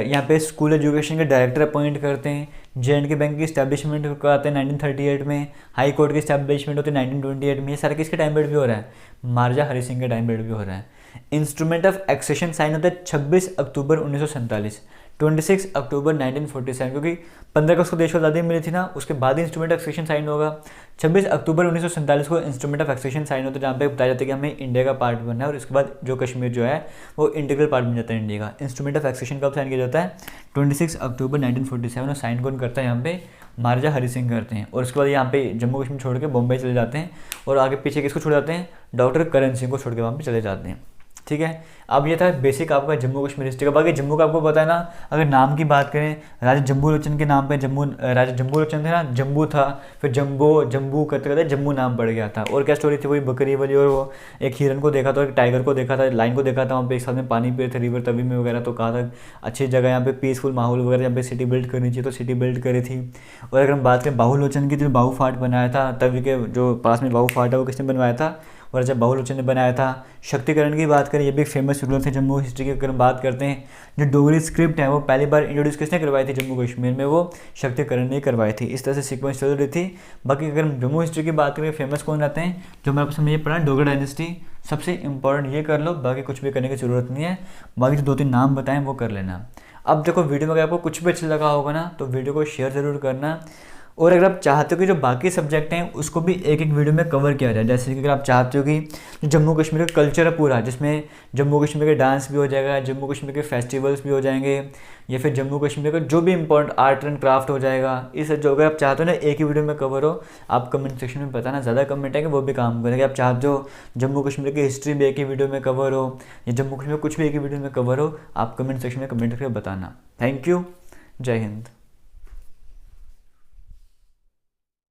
यहाँ पे स्कूल एजुकेशन के डायरेक्टर अपॉइंट करते हैं। J&K बैंक की इस्टेब्लिशमेंट कराते हैं 1938 में। हाई कोर्ट की इस्टेब्लिशमेंट होती है 1928 में। ये सारा किसके टाइम पीरियड भी हो रहा है, महाराजा हरि सिंह के टाइम पीरियड भी हो रहा है। इंस्ट्रूमेंट ऑफ एक्सेशन साइन होता है 26 अक्टूबर 1947, 26 अक्टूबर 1947, क्योंकि 15 अगस्त को देश को आज़ादी मिली थी ना, उसके बाद ही इंस्ट्रूमेंट ऑफ एक्सेशन साइन होगा। 26 अक्टूबर 1947 को इंस्ट्रूमेंट ऑफ एक्सेशन साइन होता है, जहाँ पे बताया जाता है कि हमें इंडिया का पार्ट बनना है। और उसके बाद जो कश्मीर जो है वो इंटीग्रल पार्ट बन जाता है इंडिया का। इंस्ट्रूमेंट ऑफ एक्सेशन कब साइन किया जाता है, 26 अक्टूबर 1947। और साइन कौन करता है यहाँ पे, महाराजा हरि सिंह करते हैं। और उसके बाद यहाँ पे जम्मू कश्मीर छोड़ के बॉम्बे चले जाते हैं। और आगे पीछे किसको छोड़ जाते हैं, डॉक्टर करण सिंह को छोड़ के वहाँ पे चले जाते हैं। ठीक है, अब ये था बेसिक आपका जम्मू कश्मीर हिस्ट्री का। बाकी जम्मू का आपको पता है ना, अगर नाम की बात करें, राजा जम्बू लोचन के नाम पे राजा जम्बू लोचन थे ना, जम्बू था, फिर जम्बू करते करते जम्मू नाम पड़ गया था। और क्या स्टोरी थी, वही बकरी वाली, और वो एक हिरन को देखा था, एक टाइगर को देखा था, लाइन को देखा था, वहाँ पे एक साथ में पानी पी रहे थे रिवर तवी में वगैरह। तो कहा था अच्छी जगह यहाँ पे पीसफुल माहौल वगैरह, यहाँ पे सिटी बिल्ड करनी चाहिए, तो सिटी बिल्ड करी थी। और अगर हम बात करें बाहु लोचन की, तो बाहु फाट बनाया था तवी के जो पास में बाहु फाट है, वो किसने बनवाया था, और राजा बहुलोचन ने बनाया था। शक्तिकरण की बात करें, ये भी एक फेमस रूलर थे जम्मू हिस्ट्री की। अगर हम बात करते हैं, जो डोगरी स्क्रिप्ट है वो पहली बार इंट्रोड्यूस किसने करवाई थी जम्मू कश्मीर में, वो शक्तिकरण ने करवाई थी। इस तरह से सीक्वेंस चल रही थी। बाकी अगर हम जम्मू हिस्ट्री की बात करें, फेमस कौन रहते हैं, जो हमारे पास में ये पढ़ा डोगरा डायनेस्टी, सबसे इंपॉर्टेंट ये कर लो, बाकी कुछ भी करने की ज़रूरत नहीं है। बाकी जो 2-3 नाम बताएं वो कर लेना। अब देखो, वीडियो में अगर आपको कुछ भी अच्छा लगा होगा ना, तो वीडियो को शेयर ज़रूर करना। और अगर आप चाहते हो कि जो बाकी सब्जेक्ट हैं उसको भी एक एक वीडियो में कवर किया जाए, जैसे कि अगर आप चाहते हो कि जो जम्मू कश्मीर का कल्चर है पूरा, जिसमें जम्मू कश्मीर के डांस भी हो जाएगा, जम्मू कश्मीर के फेस्टिवल्स भी हो जाएंगे, या फिर जम्मू कश्मीर का जो भी इंपॉर्टेंट आर्ट एंड क्राफ्ट हो जाएगा, इस जो अगर आप चाहते हो ना एक ही वीडियो में कवर हो, आप कमेंट सेक्शन में बताना। ज़्यादा कमेंट है कि वो भी काम करेंगे। आप चाहते हो जम्मू कश्मीर की हिस्ट्री भी एक ही वीडियो में कवर हो, या जम्मू कश्मीर कुछ भी एक ही वीडियो में कवर हो, आप कमेंट सेक्शन में कमेंट करके बताना। Thank you. जय हिंद।